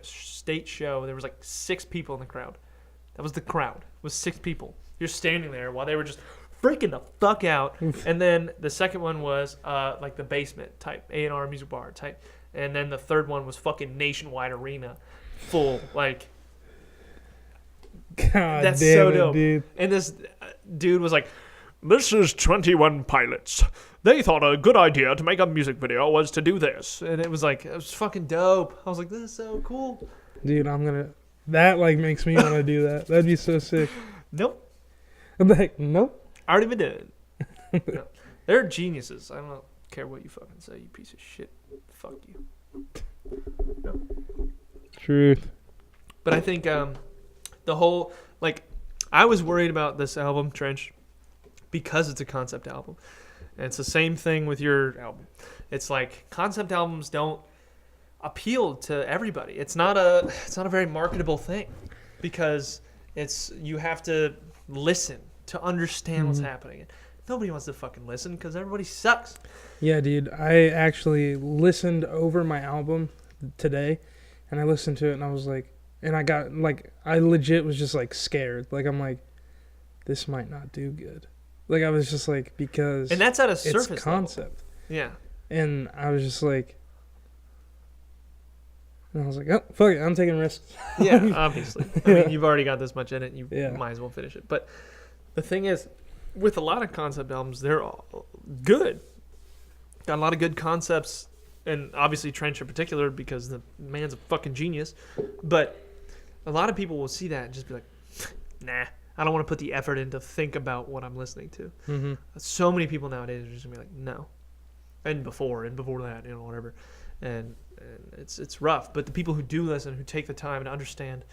state show. There was like 6 people in the crowd. That was the crowd. It was 6 people. You're standing there while they were just freaking the fuck out. And then the second one was like the basement type, A&R music bar type. And then the third one was fucking nationwide arena, full, like. God that's damn so it, dope. dude. And this dude was like, "This is 21 Pilots. They thought a good idea to make a music video was to do this." And it was fucking dope. I was like, this is so cool. Dude, that like makes me want to do that. That'd be so sick. Nope. I'm like, nope. I already been doing it. No. They're geniuses. I don't care what you fucking say, you piece of shit. Fuck you. No. Truth. But I think the whole, like, I was worried about this album, Trench, because it's a concept album. And it's the same thing with your album. It's like concept albums don't appeal to everybody. It's not a very marketable thing because you have to listen to understand what's happening. Nobody wants to fucking listen because everybody sucks. Yeah, dude. I actually listened over my album today, and I listened to it, and I was like, and I got like, I legit was just like scared. Like I'm like, this might not do good. Like I was just like, because and that's at a surface it's concept. Level. Yeah. And I was just like, and I was like, oh fuck it, I'm taking risks. Yeah, obviously. I mean, you've already got this much in it. You might as well finish it. But the thing is, with a lot of concept albums, they're all good. Got a lot of good concepts, and obviously Trench in particular because the man's a fucking genius. But a lot of people will see that and just be like, nah, I don't want to put the effort in to think about what I'm listening to. Mm-hmm. So many people nowadays are just gonna be like, no. And before that, whatever. And it's rough. But the people who do listen, who take the time to understand,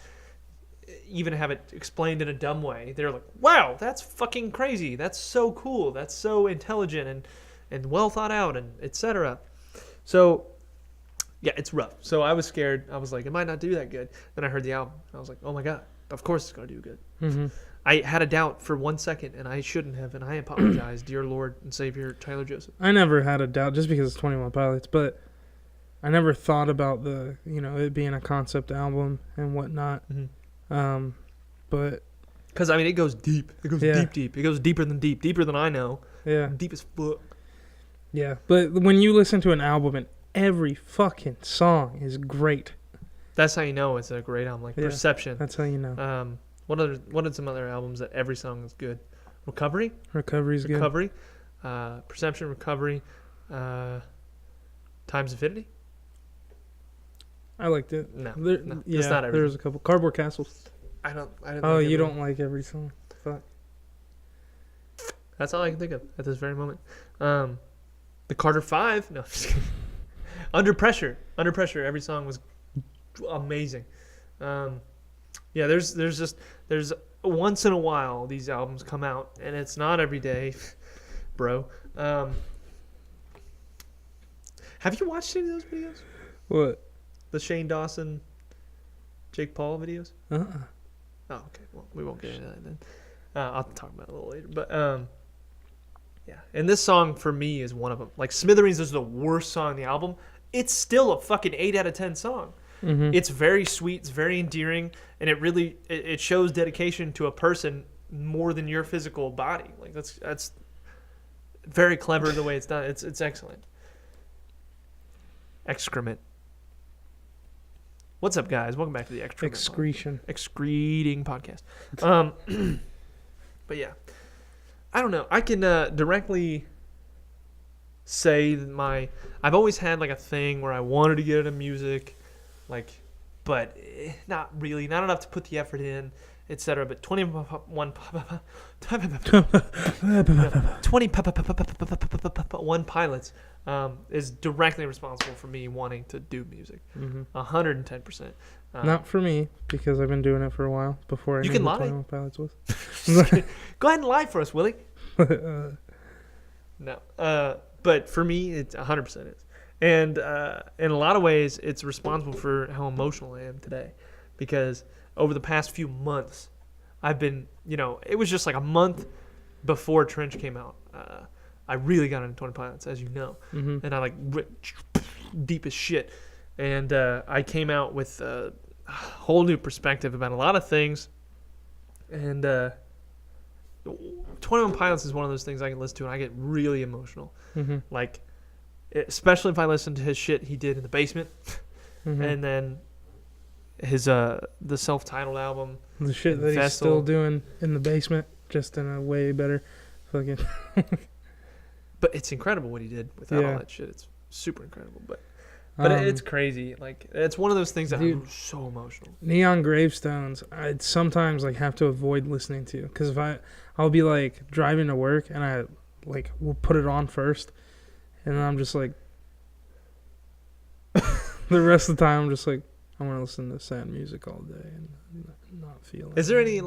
even have it explained in a dumb way, they're like, wow, that's fucking crazy. That's so cool. That's so intelligent and well thought out and etc. So, yeah, it's rough. So I was scared. I was like, it might not do that good. Then I heard the album. I was like, oh my God, of course it's going to do good. Mm-hmm. I had a doubt for 1 second, and I shouldn't have, and I apologize, dear Lord and Savior Tyler Joseph. I never had a doubt just because it's 21 Pilots, but I never thought about it being a concept album and whatnot. Mm-hmm. But because I mean, it goes deep. It goes deep. It goes deeper than I know. Yeah, deep as fuck. Yeah, but when you listen to an album and every fucking song is great, that's how you know it's a great album. Like Perception. That's how you know. What are some other albums that every song is good? Recovery's good. Perception, Recovery, Times Infinity. I liked it. No, that's not everything. There's a couple. Cardboard Castles. I don't. Oh, you don't like every song? Fuck. That's all I can think of at this very moment. The Carter 5. No, just kidding. Under Pressure. Every song was amazing. Yeah, there's once in a while these albums come out, and it's not every day, bro. Have you watched any of those videos? What? The Shane Dawson, Jake Paul videos? Oh, okay. Well, we won't get into that then. I'll talk about it a little later. But yeah, and this song for me is one of them. Like Smithereens is the worst song on the album. It's still a fucking 8 out of 10 song. Mm-hmm. It's very sweet. It's very endearing, and it really it shows dedication to a person more than your physical body. Like that's very clever the way it's done. It's excellent. Excrement. What's up, guys? Welcome back to the Excreting podcast. But yeah, I don't know. I can directly say that I've always had like a thing where I wanted to get into music. Like, but not really, not enough to put the effort in, etc. But 21 Pilots is directly responsible for me wanting to do music. 110%. Not for me, because I've been doing it for a while before I knew what 21 Pilots was. Go ahead and lie for us, Willie. No. But for me, it's 100% is. And in a lot of ways, it's responsible for how emotional I am today. Because over the past few months, I've been, it was just like a month before Trench came out. I really got into 20 Pilots, as you know. Mm-hmm. And I went deep as shit. And I came out with a whole new perspective about a lot of things. And 21 Pilots is one of those things I can listen to and I get really emotional. Mm-hmm. Like, especially if I listen to his shit he did in the basement. Mm-hmm. And then his the self-titled album. The shit that he's still doing in the basement, just in a way better fucking... But it's incredible what he did without all that shit. It's super incredible. But it's crazy. Like, it's one of those things that I'm so emotional. Neon Gravestones, I'd sometimes have to avoid listening to, because if I'll be driving to work and I will put it on first, and then I'm just the rest of the time I'm just I want to listen to sad music all day and not feel it. Is there any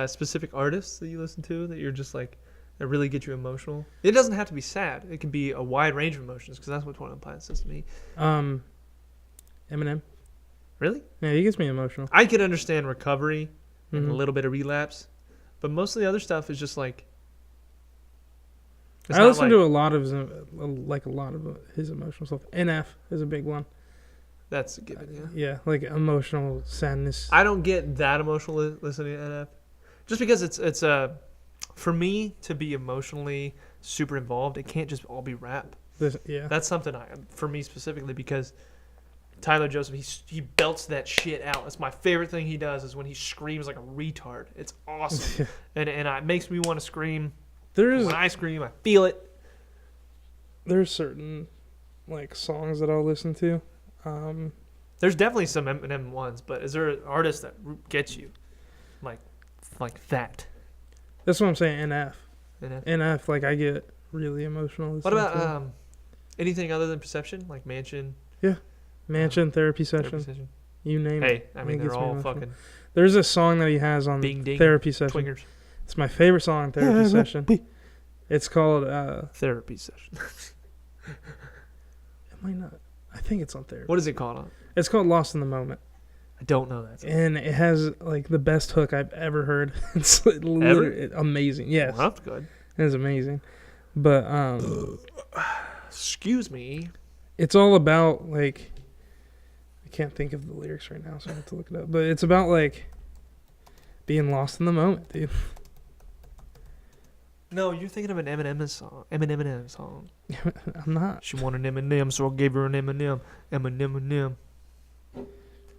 specific artists that you listen to that you're just that really get you emotional? It doesn't have to be sad. It can be a wide range of emotions, because that's what 21 Pilots says to me. Eminem. Really? Yeah, he gets me emotional. I could understand Recovery and Mm-hmm. a little bit of Relapse, but most of the other stuff is just I listen to a lot of his emotional stuff. NF is a big one. That's a given, yeah. Yeah, emotional sadness. I don't get that emotional listening to NF, just because it's for me to be emotionally super involved, it can't just all be rap. That's something for me specifically, because Tyler Joseph, he belts that shit out. That's my favorite thing he does, is when he screams like a retard. It's awesome. and it makes me want to scream. When I scream, I feel it. There's certain songs that I'll listen to. There's definitely some Eminem ones, but is there an artist that gets you like that? That's what I'm saying. NF. NF. I get really emotional. What about anything other than Perception, like Mansion? Yeah, Mansion, Therapy Session. You name it. Hey, I mean, they're all fucking. There's a song that he has on Bing Ding, Therapy Session. Twingers. It's my favorite song on Therapy Session. It's called Therapy Session. It might not. I think it's on Therapy. What is it called on? It's called Lost in the Moment. I don't know that song. And it has the best hook I've ever heard. It's literally amazing. Yes. Well, that's good. It's amazing. But excuse me. It's all about I can't think of the lyrics right now, so I have to look it up. But it's about being lost in the moment, dude. No, you're thinking of an Eminem song. Eminem song. I'm not. She wanted an M&M, so I gave her an M&M. M&M.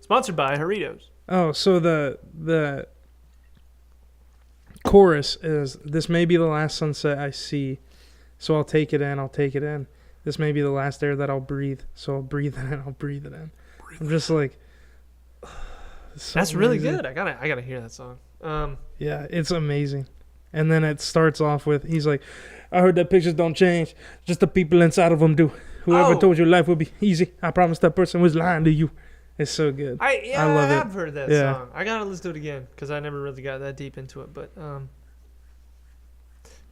Sponsored by Doritos. Oh, so the chorus is, "This may be the last sunset I see, so I'll take it in, I'll take it in. This may be the last air that I'll breathe, so I'll breathe it in, I'll breathe it in." I'm just that's really good. I gotta hear that song. Yeah, it's amazing. And then it starts off with, he's like, "I heard that pictures don't change, just the people inside of them do. Whoever told you life would be easy, I promise that person was lying to you." It's so good. I love have it. heard that song. I gotta listen to it again, because I never really got that deep into it. But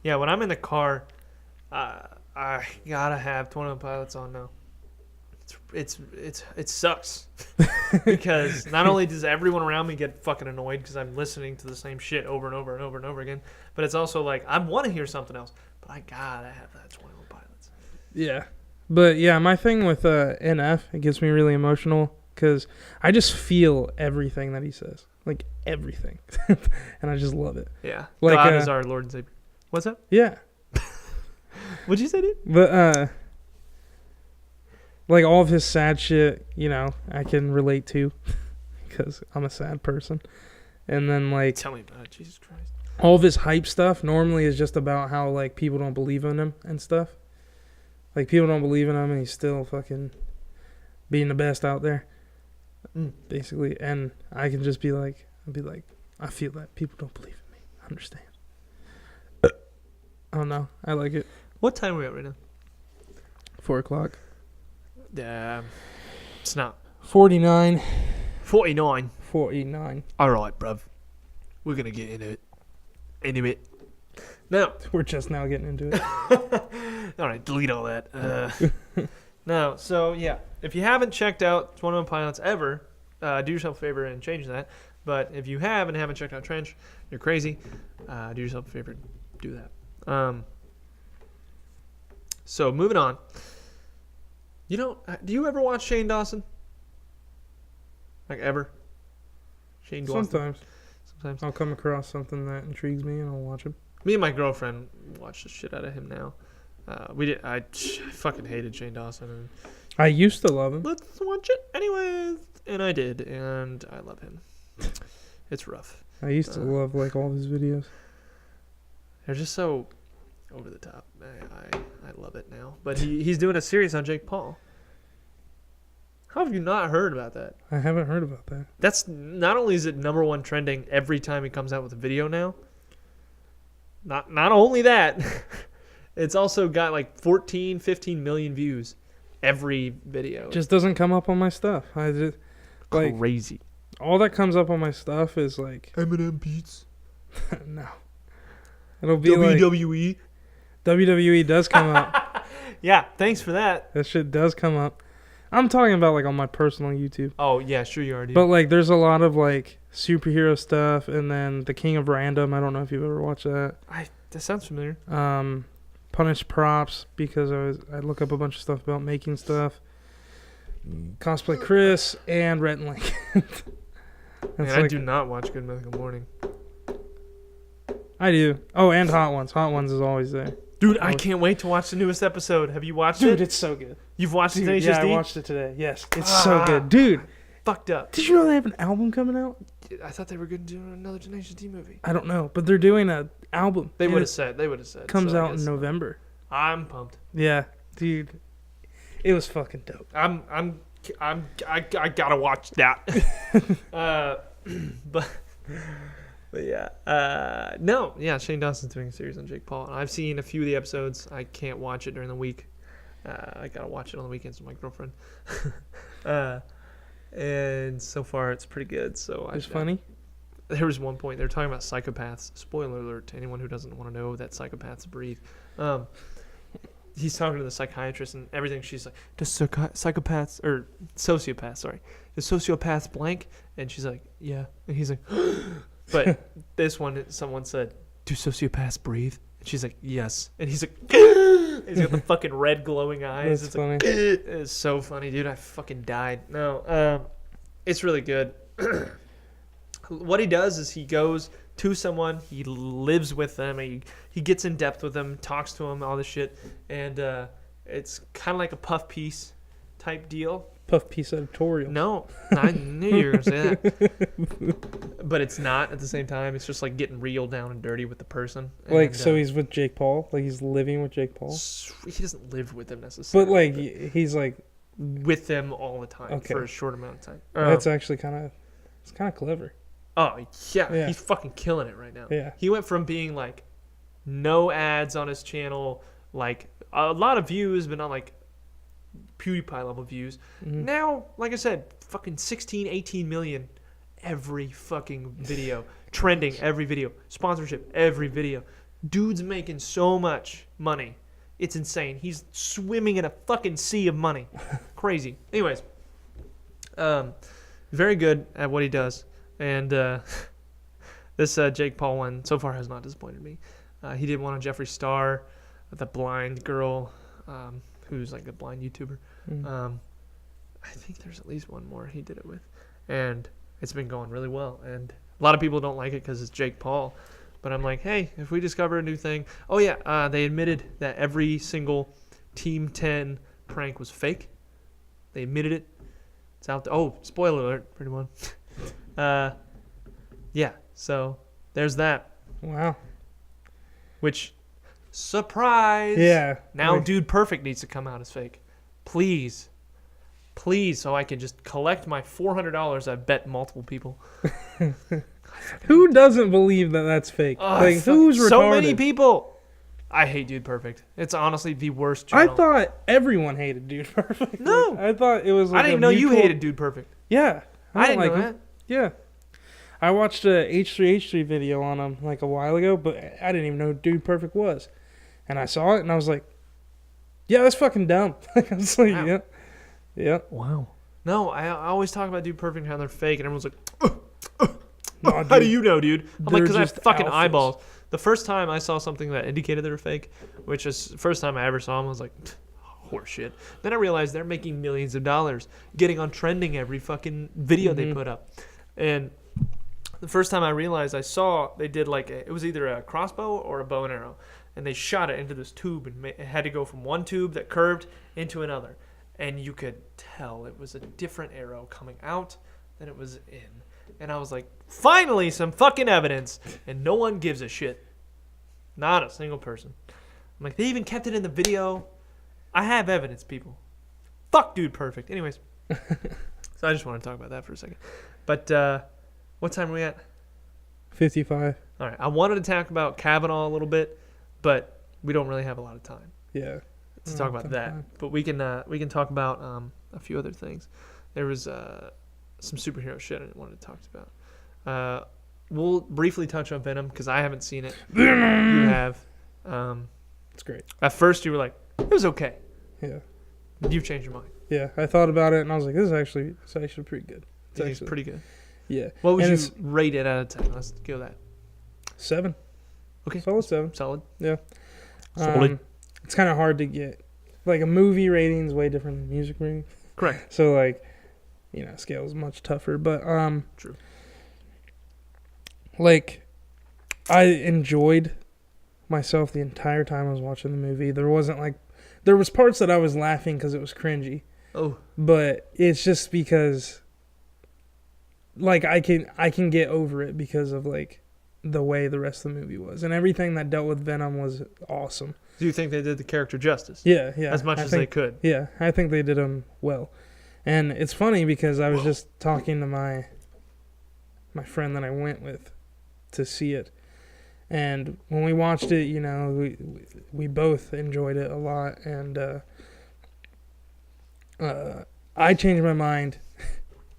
yeah, when I'm in the car, I gotta have 21 Pilots on now. It sucks because not only does everyone around me get fucking annoyed because I'm listening to the same shit over and over and over and over again, but it's also I want to hear something else, but I gotta have that 21 Pilots. Yeah, but yeah, my thing with NF, it gets me really emotional because I just feel everything that he says, everything, and I just love it. Yeah, God is our Lord and Savior. What's up? Yeah. What'd you say, dude? But all of his sad shit, I can relate to because I'm a sad person. And then tell me about it, Jesus Christ. All of his hype stuff normally is just about how people don't believe in him and stuff. People don't believe in him and he's still fucking being the best out there. Basically. And I can just be I feel that people don't believe in me. I understand. Oh no, I like it. What time are we at right now? 4:00. It's not. 49. 49. 49. All right, bruv. We're going to get into it. Now. We're just now getting into it. All right, delete all that. No, so yeah, if you haven't checked out 21 Pilots ever, do yourself a favor and change that. But if you have and haven't checked out Trench, you're crazy. Do yourself a favor and do that. So moving on. Do you ever watch Shane Dawson? Like ever? Shane Dawson? Sometimes. I'll come across something that intrigues me and I'll watch it. Me and my girlfriend watch the shit out of him now. I fucking hated Shane Dawson. And I used to love him. let's watch it anyways, and I did, and I love him. It's rough. I used to love like all his videos. They're just so over the top. I love it now. But he's doing a series on Jake Paul. How have you not heard about that? I haven't heard about that. That's not only is it #1 trending every time he comes out with a video now. Not only that, it's also got like 14, 15 million views every video. Just doesn't come up on my stuff. I just like crazy. all that comes up on my stuff is like Eminem beats. no. It'll be WWE. like WWE does come up. Yeah, thanks for that. That shit does come up. I'm talking about like on my personal YouTube. Oh yeah, sure you are, dude. But like there's a lot of like superhero stuff and then The King of Random. I don't know if you've ever watched that. That sounds familiar. Punished Props because I look up a bunch of stuff about making stuff. Cosplay Chris and Rhett and Link. Man, I do not watch Good Mythical Morning. I do. Oh, and Hot Ones. Hot Ones is always there. Dude, I can't wait to watch the newest episode. Have you watched it? Dude, it's so good. You've watched it, Dude, Tenacious yeah, D? I watched it today. Yes, it's so good. Dude, fucked up. did you know they have an album coming out? I thought they were going to do another Tenacious D movie. I don't know, but they're doing an album. They and would it have said. They would have said. comes so I out in guess- November. I'm pumped. Yeah, dude. It was fucking dope. I gotta watch that. But yeah. No, yeah. Shane Dawson's doing a series on Jake Paul. I've seen a few of the episodes. I can't watch it during the week. I gotta watch it on the weekends with my girlfriend. And so far it's pretty good. So It's funny. There was one point they were talking about psychopaths. Spoiler alert to anyone who doesn't want to know that psychopaths breathe. He's talking to the psychiatrist and everything. She's like, "Does psychopaths or sociopaths? Sorry, does sociopaths blank?" And she's like, "Yeah." And he's like, "But this one, someone said, do sociopaths breathe?" And she's like, "Yes." And he's like, he's got the fucking red glowing eyes. That's It's funny. like, it's so funny, dude. I fucking died. No, it's really good. What he does is he goes to someone, he lives with them, he gets in depth with them, talks to them, all this shit, and it's kind of like a puff piece type deal. Puff Piece editorial. No, I knew you were gonna say that, but it's not at the same time. It's just like getting real down and dirty with the person. Like, And, so he's with Jake Paul? Like, he's living with Jake Paul? he doesn't live with them necessarily, But, like, he's, like... with them all the time Okay. for a short amount of time. That's actually kind of... It's kind of clever. Oh yeah, Yeah. he's fucking killing it right now. Yeah. He went from being like no ads on his channel, like a lot of views, but not like PewDiePie level views. Mhm. Now, like I said, fucking 16, 18 million every fucking video. Trending every video. Sponsorship every video. Dude's making so much money. It's insane. He's swimming in a fucking sea of money. Crazy. Anyways, very good at what he does. And this Jake Paul one so far has not disappointed me. He did one on Jeffree Star, the blind girl, who's like a blind YouTuber. Mm. I think there's at least one more he did it with. And it's been going really well. And a lot of people don't like it because it's Jake Paul. But I'm like, hey, if we discover a new thing. Oh, yeah, they admitted that every single Team 10 prank was fake. They admitted it. It's out there. Oh, spoiler alert, pretty much. Yeah, so there's that. Wow. Which, surprise. Yeah. Now Like, Dude Perfect needs to come out as fake. Please. Please, so I can just collect my $400 I've bet multiple people. who doesn't believe that that's fake? Like, who's retarded? So many people. I hate Dude Perfect. It's honestly the worst I channel. thought everyone hated Dude Perfect. No. Like, I thought it was like I didn't even know you hated Dude Perfect. Yeah. I don't didn't know like that. him. Yeah. I watched a H3H3 video on him like a while ago, but I didn't even know who Dude Perfect was. And I saw it and I was like, Yeah, that's fucking dumb. I was like, Wow. yeah. Wow. No, I always talk about Dude Perfect and how they're fake, and everyone's like, No, how dude, do you know, dude? I'm like, they're because I have just fucking alphas. eyeballs. The first time I saw something that indicated they were fake, which is the first time I ever saw them, I was like, horseshit. Then I realized they're making millions of dollars, getting on trending every fucking video they put up. And the first time I realized, I saw they did like it was either a crossbow or a bow and arrow, and they shot it into this tube, and it had to go from one tube that curved into another, and you could tell it was a different arrow coming out than it was in. And I was like, finally, some fucking evidence. And no one gives a shit. Not a single person. I'm like, they even kept it in the video. I have evidence, people. Fuck Dude Perfect. Anyways. So I just want to talk about that for a second. But what time are we at? 55. All right. I wanted to talk about Kavanaugh a little bit, but we don't really have a lot of time Yeah. to talk about that. But we can talk about a few other things. There was some superhero shit I wanted to talk about. We'll briefly touch on Venom because I haven't seen it. Venom! You have. It's great. At first, you were like, it was okay. Yeah. You've changed your mind. Yeah. I thought about it and I was like, it's actually pretty good. It's pretty good. Yeah. What would And you rate it out of 10? Let's go that. 7. Okay. Solid 7. Solid. Yeah. Solid. It's kind of hard to get. Like a movie rating is way different than music rating. Correct. So like, scale is much tougher. But True. Like, I enjoyed myself the entire time I was watching the movie. There was parts that I was laughing because it was cringy. Oh. But it's just because, like, I can get over it because of like the way the rest of the movie was, and everything that dealt with Venom was awesome. Do you think they did the character justice? Yeah. As much as they could. Yeah, I think they did them well. And it's funny because I was just talking to my friend that I went with to see it. And when we watched it, we both enjoyed it a lot. And I changed my mind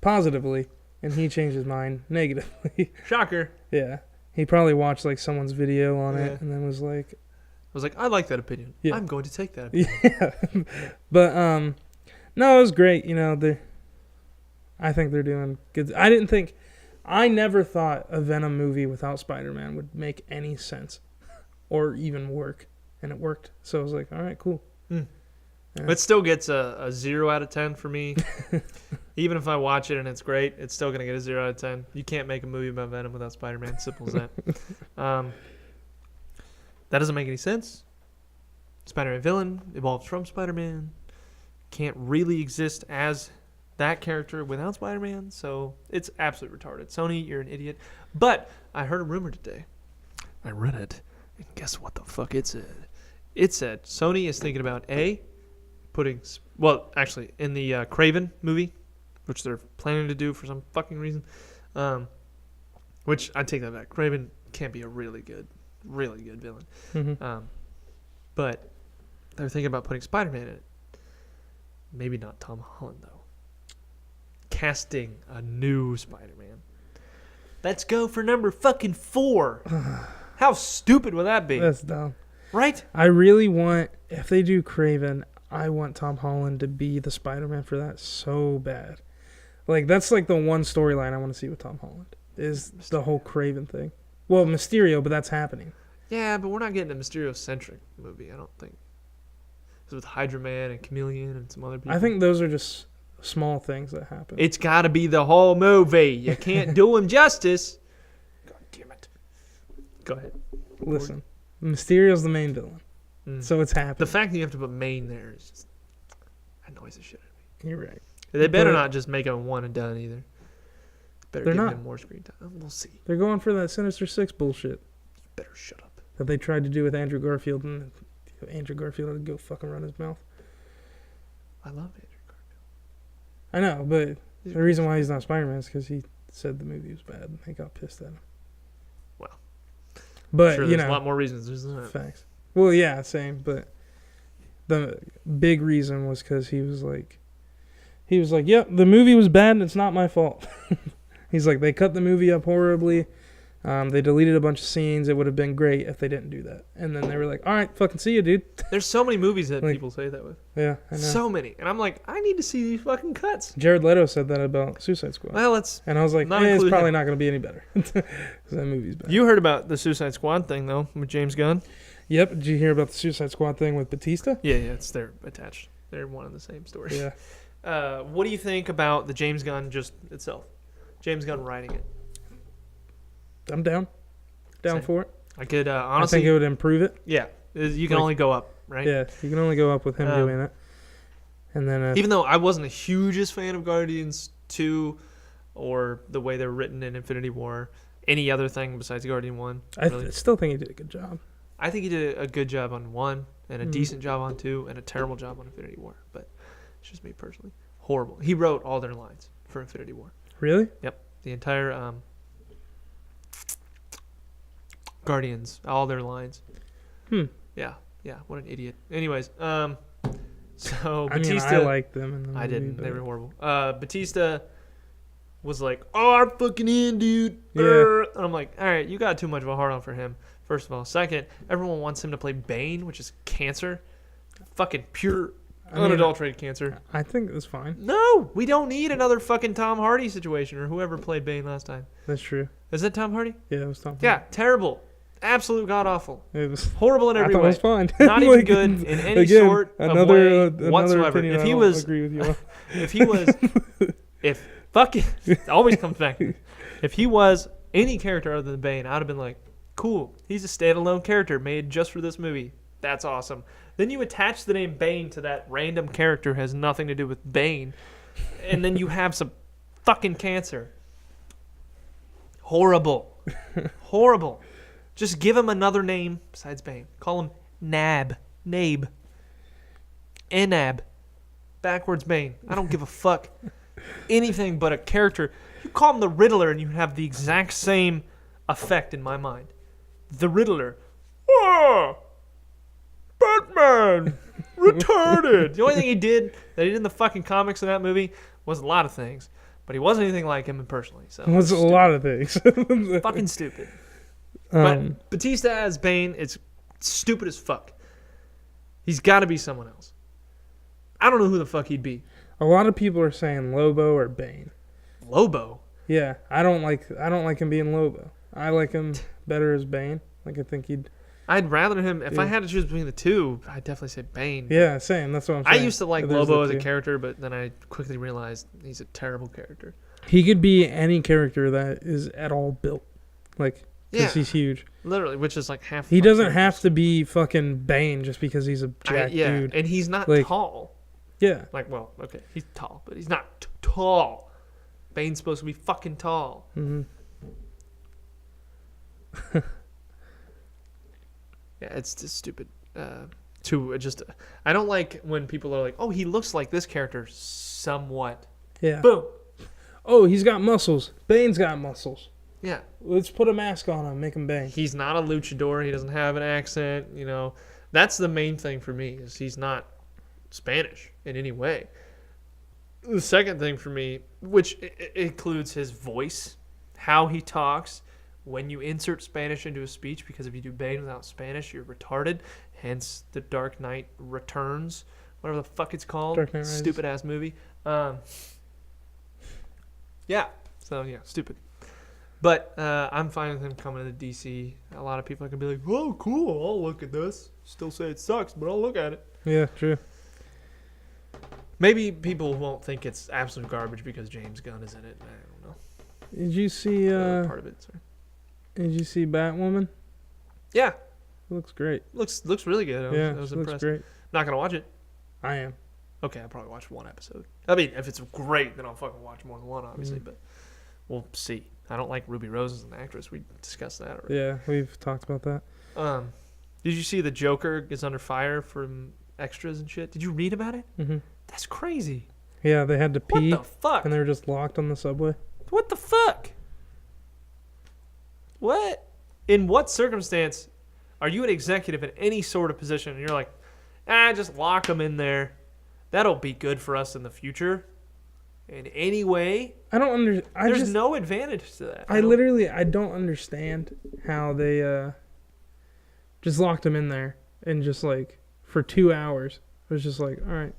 positively, and he changed his mind negatively. Shocker. Yeah. He probably watched like someone's video on it Yeah. and then was like, I was like, I like that opinion. Yeah. I'm going to take that opinion. yeah. But no, it was great. I think they're doing good. I never thought a Venom movie without Spider-Man would make any sense or even work, and it worked. So I was like, all right, cool. Yeah. It still gets a 0 out of 10 for me. Even if I watch it and it's great, it's still going to get a 0 out of 10. You can't make a movie about Venom without Spider-Man. Simple as that. That doesn't make any sense. Spider-Man villain evolves from Spider-Man. Can't really exist as that character without Spider-Man, so it's absolutely retarded. Sony, you're an idiot. But I heard a rumor today. I read it, and guess what the fuck it said? It said Sony is thinking about actually, in the Craven movie, which they're planning to do for some fucking reason, which I take that back. Craven can't be a really good villain. Mm-hmm. But they're thinking about putting Spider-Man in it. Maybe not Tom Holland, though. Casting a new Spider-Man. Let's go for number fucking 4. How stupid would that be? That's dumb. Right? I really want, if they do Craven, I want Tom Holland to be the Spider-Man for that so bad. Like, that's like the one storyline I want to see with Tom Holland, is the whole Craven thing. Well, Mysterio, but that's happening. Yeah, but we're not getting a Mysterio-centric movie, I don't think. It's with Hydra Man and Chameleon and some other people. I think those are just small things that happen. It's got to be the whole movie. You can't do him justice. God damn it. Go ahead. Listen, Mysterio's the main villain, so it's happening. The fact that you have to put main there is just annoys the shit out of me. You're right. They better not just make him one and done either. Better They're give not. him more screen time. We'll see. They're going for that Sinister Six bullshit Better shut up. that they tried to do with Andrew Garfield, and Andrew Garfield had to go fucking run his mouth. I love Andrew Garfield. I know, but the reason why he's not Spider-Man is because he said the movie was bad, and they got pissed at him. Well, but sure, there's a lot more reasons, isn't it? Facts. Well, yeah, same. But the big reason was because he was like, "Yep, the movie was bad, and it's not my fault." He's like, "They cut the movie up horribly. They deleted a bunch of scenes. It would have been great if they didn't do that. And then they were like, all right, fucking see you, dude. There's so many movies that Like- people say that with. Yeah, I know. So many. And I'm like, I need to see these fucking cuts. Jared Leto said that about Suicide Squad. Well, it's... And I was like, Not it's include probably him. not going to be any better. 'Cause that movie's bad. You heard about the Suicide Squad thing, though, with James Gunn? Yep. Did you hear about the Suicide Squad thing with Batista? Yeah, they're attached. They're one and the same story. Yeah. What do you think about the James Gunn just itself? James Gunn writing it. I'm down. Down Same. for it. I could I honestly... think it would improve it. Yeah. You can Like- only go up, right? Yeah. You can only go up with him doing it. And then Even though I wasn't the hugest fan of Guardians 2 or the way they're written in Infinity War, any other thing besides Guardian 1. I Really. still think he did a good job. I think he did a good job on 1 and a Mhm. decent job on 2 and a terrible job on Infinity War. But it's just me personally. Horrible. He wrote all their lines for Infinity War. Really? The entire Guardians, all their lines. Yeah, what an idiot. Anyways, so I mean, Batista, I liked them in the movie. I didn't. but- They were horrible. Batista was like, "Oh, I'm fucking in, dude." Yeah. And I'm like, "All right, you got too much of a hard on for him." First of all, second, everyone wants him to play Bane, which is cancer, fucking pure, I mean, unadulterated cancer. I think it was fine. No, we don't need another fucking Tom Hardy situation or whoever played Bane last time. That's true. Is that Tom Hardy? Yeah, it was Tom. Yeah, terrible, absolute god awful, It was. horrible in I every thought it way. was fine. Not even Like, good in any again, sort of another, way another whatsoever. opinion If I he don't was, agree with you on. if he was, if fucking, it always comes back. If he was any character other than Bane, I'd have been like, cool. He's a standalone character made just for this movie. That's awesome. Then you attach the name Bane to that random character who has nothing to do with Bane, and then you have some fucking cancer. Horrible. Horrible. Just give him another name besides Bane. Call him Nab. Nabe. Enab. Backwards Bane. I don't give a fuck. Anything but a character. You call him the Riddler and you have the exact same effect in my mind. The Riddler. Oh, Batman. Retarded. The only thing he did that he did in the fucking comics in that movie was a lot of things. But he wasn't anything like him personally. So It was a stupid. lot of things. Fucking stupid. Um, But Batista as Bane, it's stupid as fuck. He's got to be someone else. I don't know who the fuck he'd be. a lot of people are saying Lobo or Bane. Lobo? Yeah, I don't like him being Lobo. I like him better as Bane. Like I think he'd. I'd rather him, if I Yeah. had to choose between the two, I'd definitely say Bane. Yeah, same. That's what I'm I saying. used to like There's Lobo the as a two. character, but then I quickly realized he's a terrible character. He could be any character that is at all built, like because Yeah, he's huge. literally, which is like half. He my doesn't characters. have to be fucking Bane just because he's a jack yeah, dude. and he's not Like- tall. Yeah, Like, well, okay, he's tall, but he's not tall. Bane's supposed to be fucking tall. hmm Yeah, it's just stupid. I don't like when people are like, "Oh, he looks like this character somewhat." yeah. Boom. Oh, he's got muscles. Bane's got muscles. Yeah, Let's put a mask on him, make him Bane. he's not a luchador. He doesn't have an accent. You know, that's the main thing for me is he's not Spanish in any way. The second thing for me, which includes his voice, how he talks, when you insert Spanish into a speech, because if you do Bane without Spanish, you're retarded. Hence, The Dark Knight Returns, whatever the fuck it's called. Dark Knight Rises. Stupid ass movie. Yeah. So yeah, stupid. But I'm fine with him coming to DC. A lot of people are gonna be like, "Oh, cool! I'll look at this." Still say it sucks, but I'll look at it. Yeah, true. Maybe people won't think it's absolute garbage because James Gunn is in it. I don't know. Did you see? Part of it. Sorry. Did you see Batwoman? Yeah, It looks great. looks really good. I Yeah, was she looks impressed. great. Not gonna watch it. I am. Okay, I'll probably watch one episode. I mean, if it's great, then I'll fucking watch more than one, obviously. Mhm. But we'll see. I don't like Ruby Rose as an actress. We discussed that already. Yeah, we've talked about that. Did you see the Joker is under fire from extras and shit? Did you read about it? hmm That's crazy. Yeah, they had to What pee the fuck? and they were just locked on the subway. What the fuck? What? In what circumstance are you an executive in any sort of position and you're like, just lock them in there. That'll be good for us in the future. in any way, I don't understand. there's no advantage to that. I don't understand how they just locked him in there and just like for 2 hours. It was just like, all right.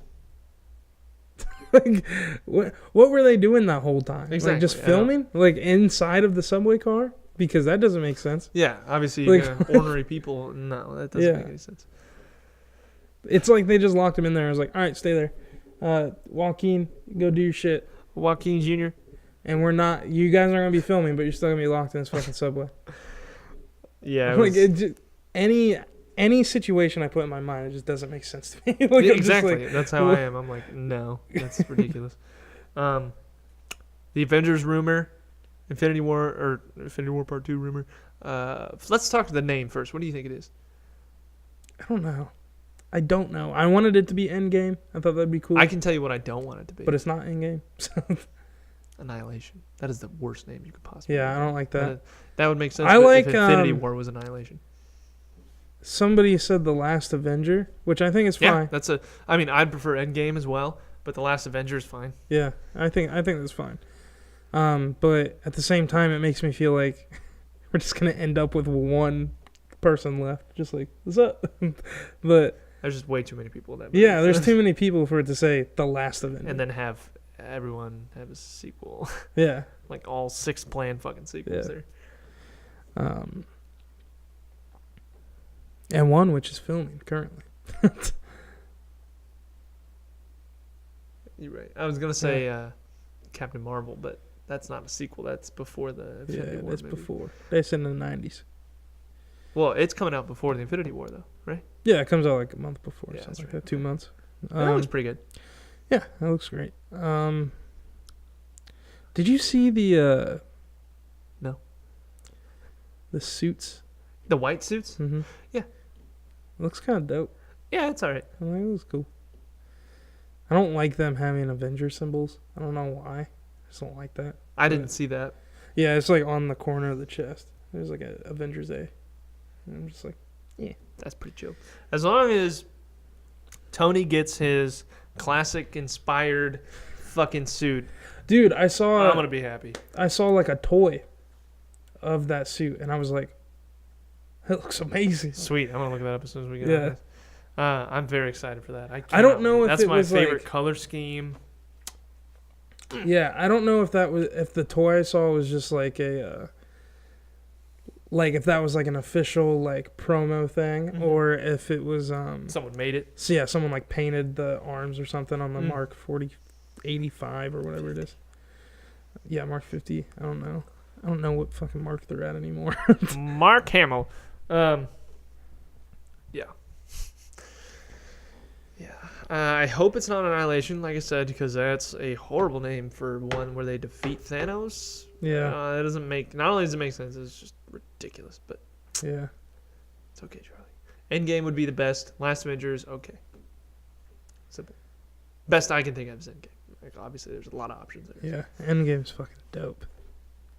Like, what were they doing that whole time? Exactly. Like just filming, like inside of the subway car, because that doesn't make sense. Yeah, obviously, Like- ordinary people. No, that doesn't Yeah. make any sense. It's like they just locked him in there. I was like, all right, stay there. Joaquin, go do your shit. Joaquin Jr. And we're not. You guys aren't gonna be filming, but you're still gonna be locked in this fucking subway. Yeah, Like any situation I put in my mind, it just doesn't make sense to me. Like, yeah, I'm just exactly. like, That's how I am. I'm like, no, that's ridiculous. The Avengers rumor, Infinity War Part 2 rumor. Let's talk to the name first. What do you think it is? I don't know. I wanted it to be Endgame. I thought that'd be cool. I can tell you what I don't want it to be. But it's not Endgame. Annihilation. That is the worst name you could possibly. Yeah, I don't like that. That would make sense. I if like, Infinity War was Annihilation. Somebody said The Last Avenger, which I think is fine. Yeah, I mean, I'd prefer Endgame as well, but The Last Avenger is fine. Yeah, I think that's fine. But at the same time, it makes me feel like we're just gonna end up with one person left, just like, what's up? But There's just way too many people in that. yeah, movie. there's too many people for it to say The Last Avenger. And then have everyone have a sequel, yeah, like all 6 planned fucking sequels Yeah. there. And one which is filming currently. You're right. I was gonna say Captain Marvel, but that's not a sequel. That's before the Infinity War. That's maybe. before. That's in the 90s. Well, it's coming out before the Infinity War, though, right? Yeah, it comes out like a month before, Yeah, something that's like right. that. 2 months. That looks pretty good. Yeah, that looks great. Did you see the No. the suits? The white suits? Mm-hmm. Yeah. It looks kind of dope. Yeah, it's all right. I'm like, it was cool. I don't like them having Avenger symbols. I don't know why. I just don't like that. I didn't see that. Yeah, it's like on the corner of the chest. There's like a Avengers A. And I'm just like, That's pretty chill. As long as Tony gets his classic inspired fucking suit, dude, I'm gonna be happy. I saw like a toy of that suit, and I was like, that looks amazing. Sweet. I'm gonna look that up as soon as we get Yeah. on this. I'm very excited for that. I don't know if that's it my was, favorite like- color scheme. Yeah, I don't know if if the toy I saw was just like a like if that was like an official like promo thing, Mhm. or if it was Someone made it. so yeah, someone like painted the arms or something on the Mm. Mark 4085 or whatever it is. Yeah, Mark 50. I don't know. I don't know what fucking mark they're at anymore. Mark Hamill. Yeah. Yeah. I hope it's not Annihilation, like I said, because that's a horrible name for one where they defeat Thanos. Yeah, It doesn't make. Not only does it make sense, it's just ridiculous. But yeah. it's okay, Charlie. Endgame would be the best. Last Avengers, okay. Simple. Best I can think of is Endgame. Like, obviously, there's a lot of options there. Yeah, Endgame's fucking dope.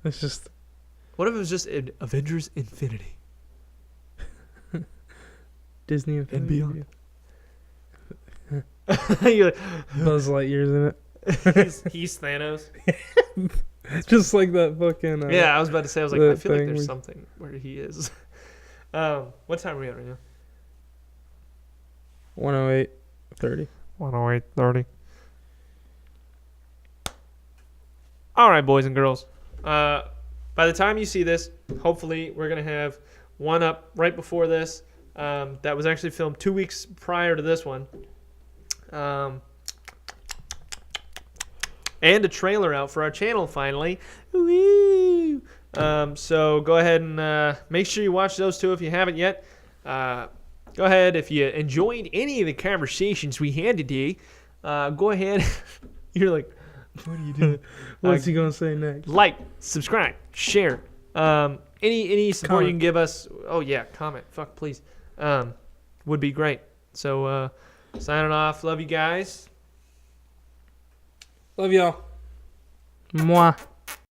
It's just What if it was just Avengers Infinity? Disney And beyond. Buzz Lightyear's in it. he's Thanos. Just like that fucking. Yeah, I was about to say. I was like, the I feel like thing there's we- something where he is. What time are we at right now? 108:30. 108:30. All right, boys and girls. By the time you see this, hopefully we're gonna have one up right before this. That was actually filmed 2 weeks prior to this one. And a trailer out for our channel finally. Woo! So go ahead and make sure you watch those two if you haven't yet. Go ahead, if you enjoyed any of the conversations we had today, go ahead. You're like, what are you doing? What's he gonna say next? Like, subscribe, share. Any support you Comment. can give us. Oh yeah, comment. Fuck, please. Would be great. So signing off. Love you guys. Love y'all. Mwah.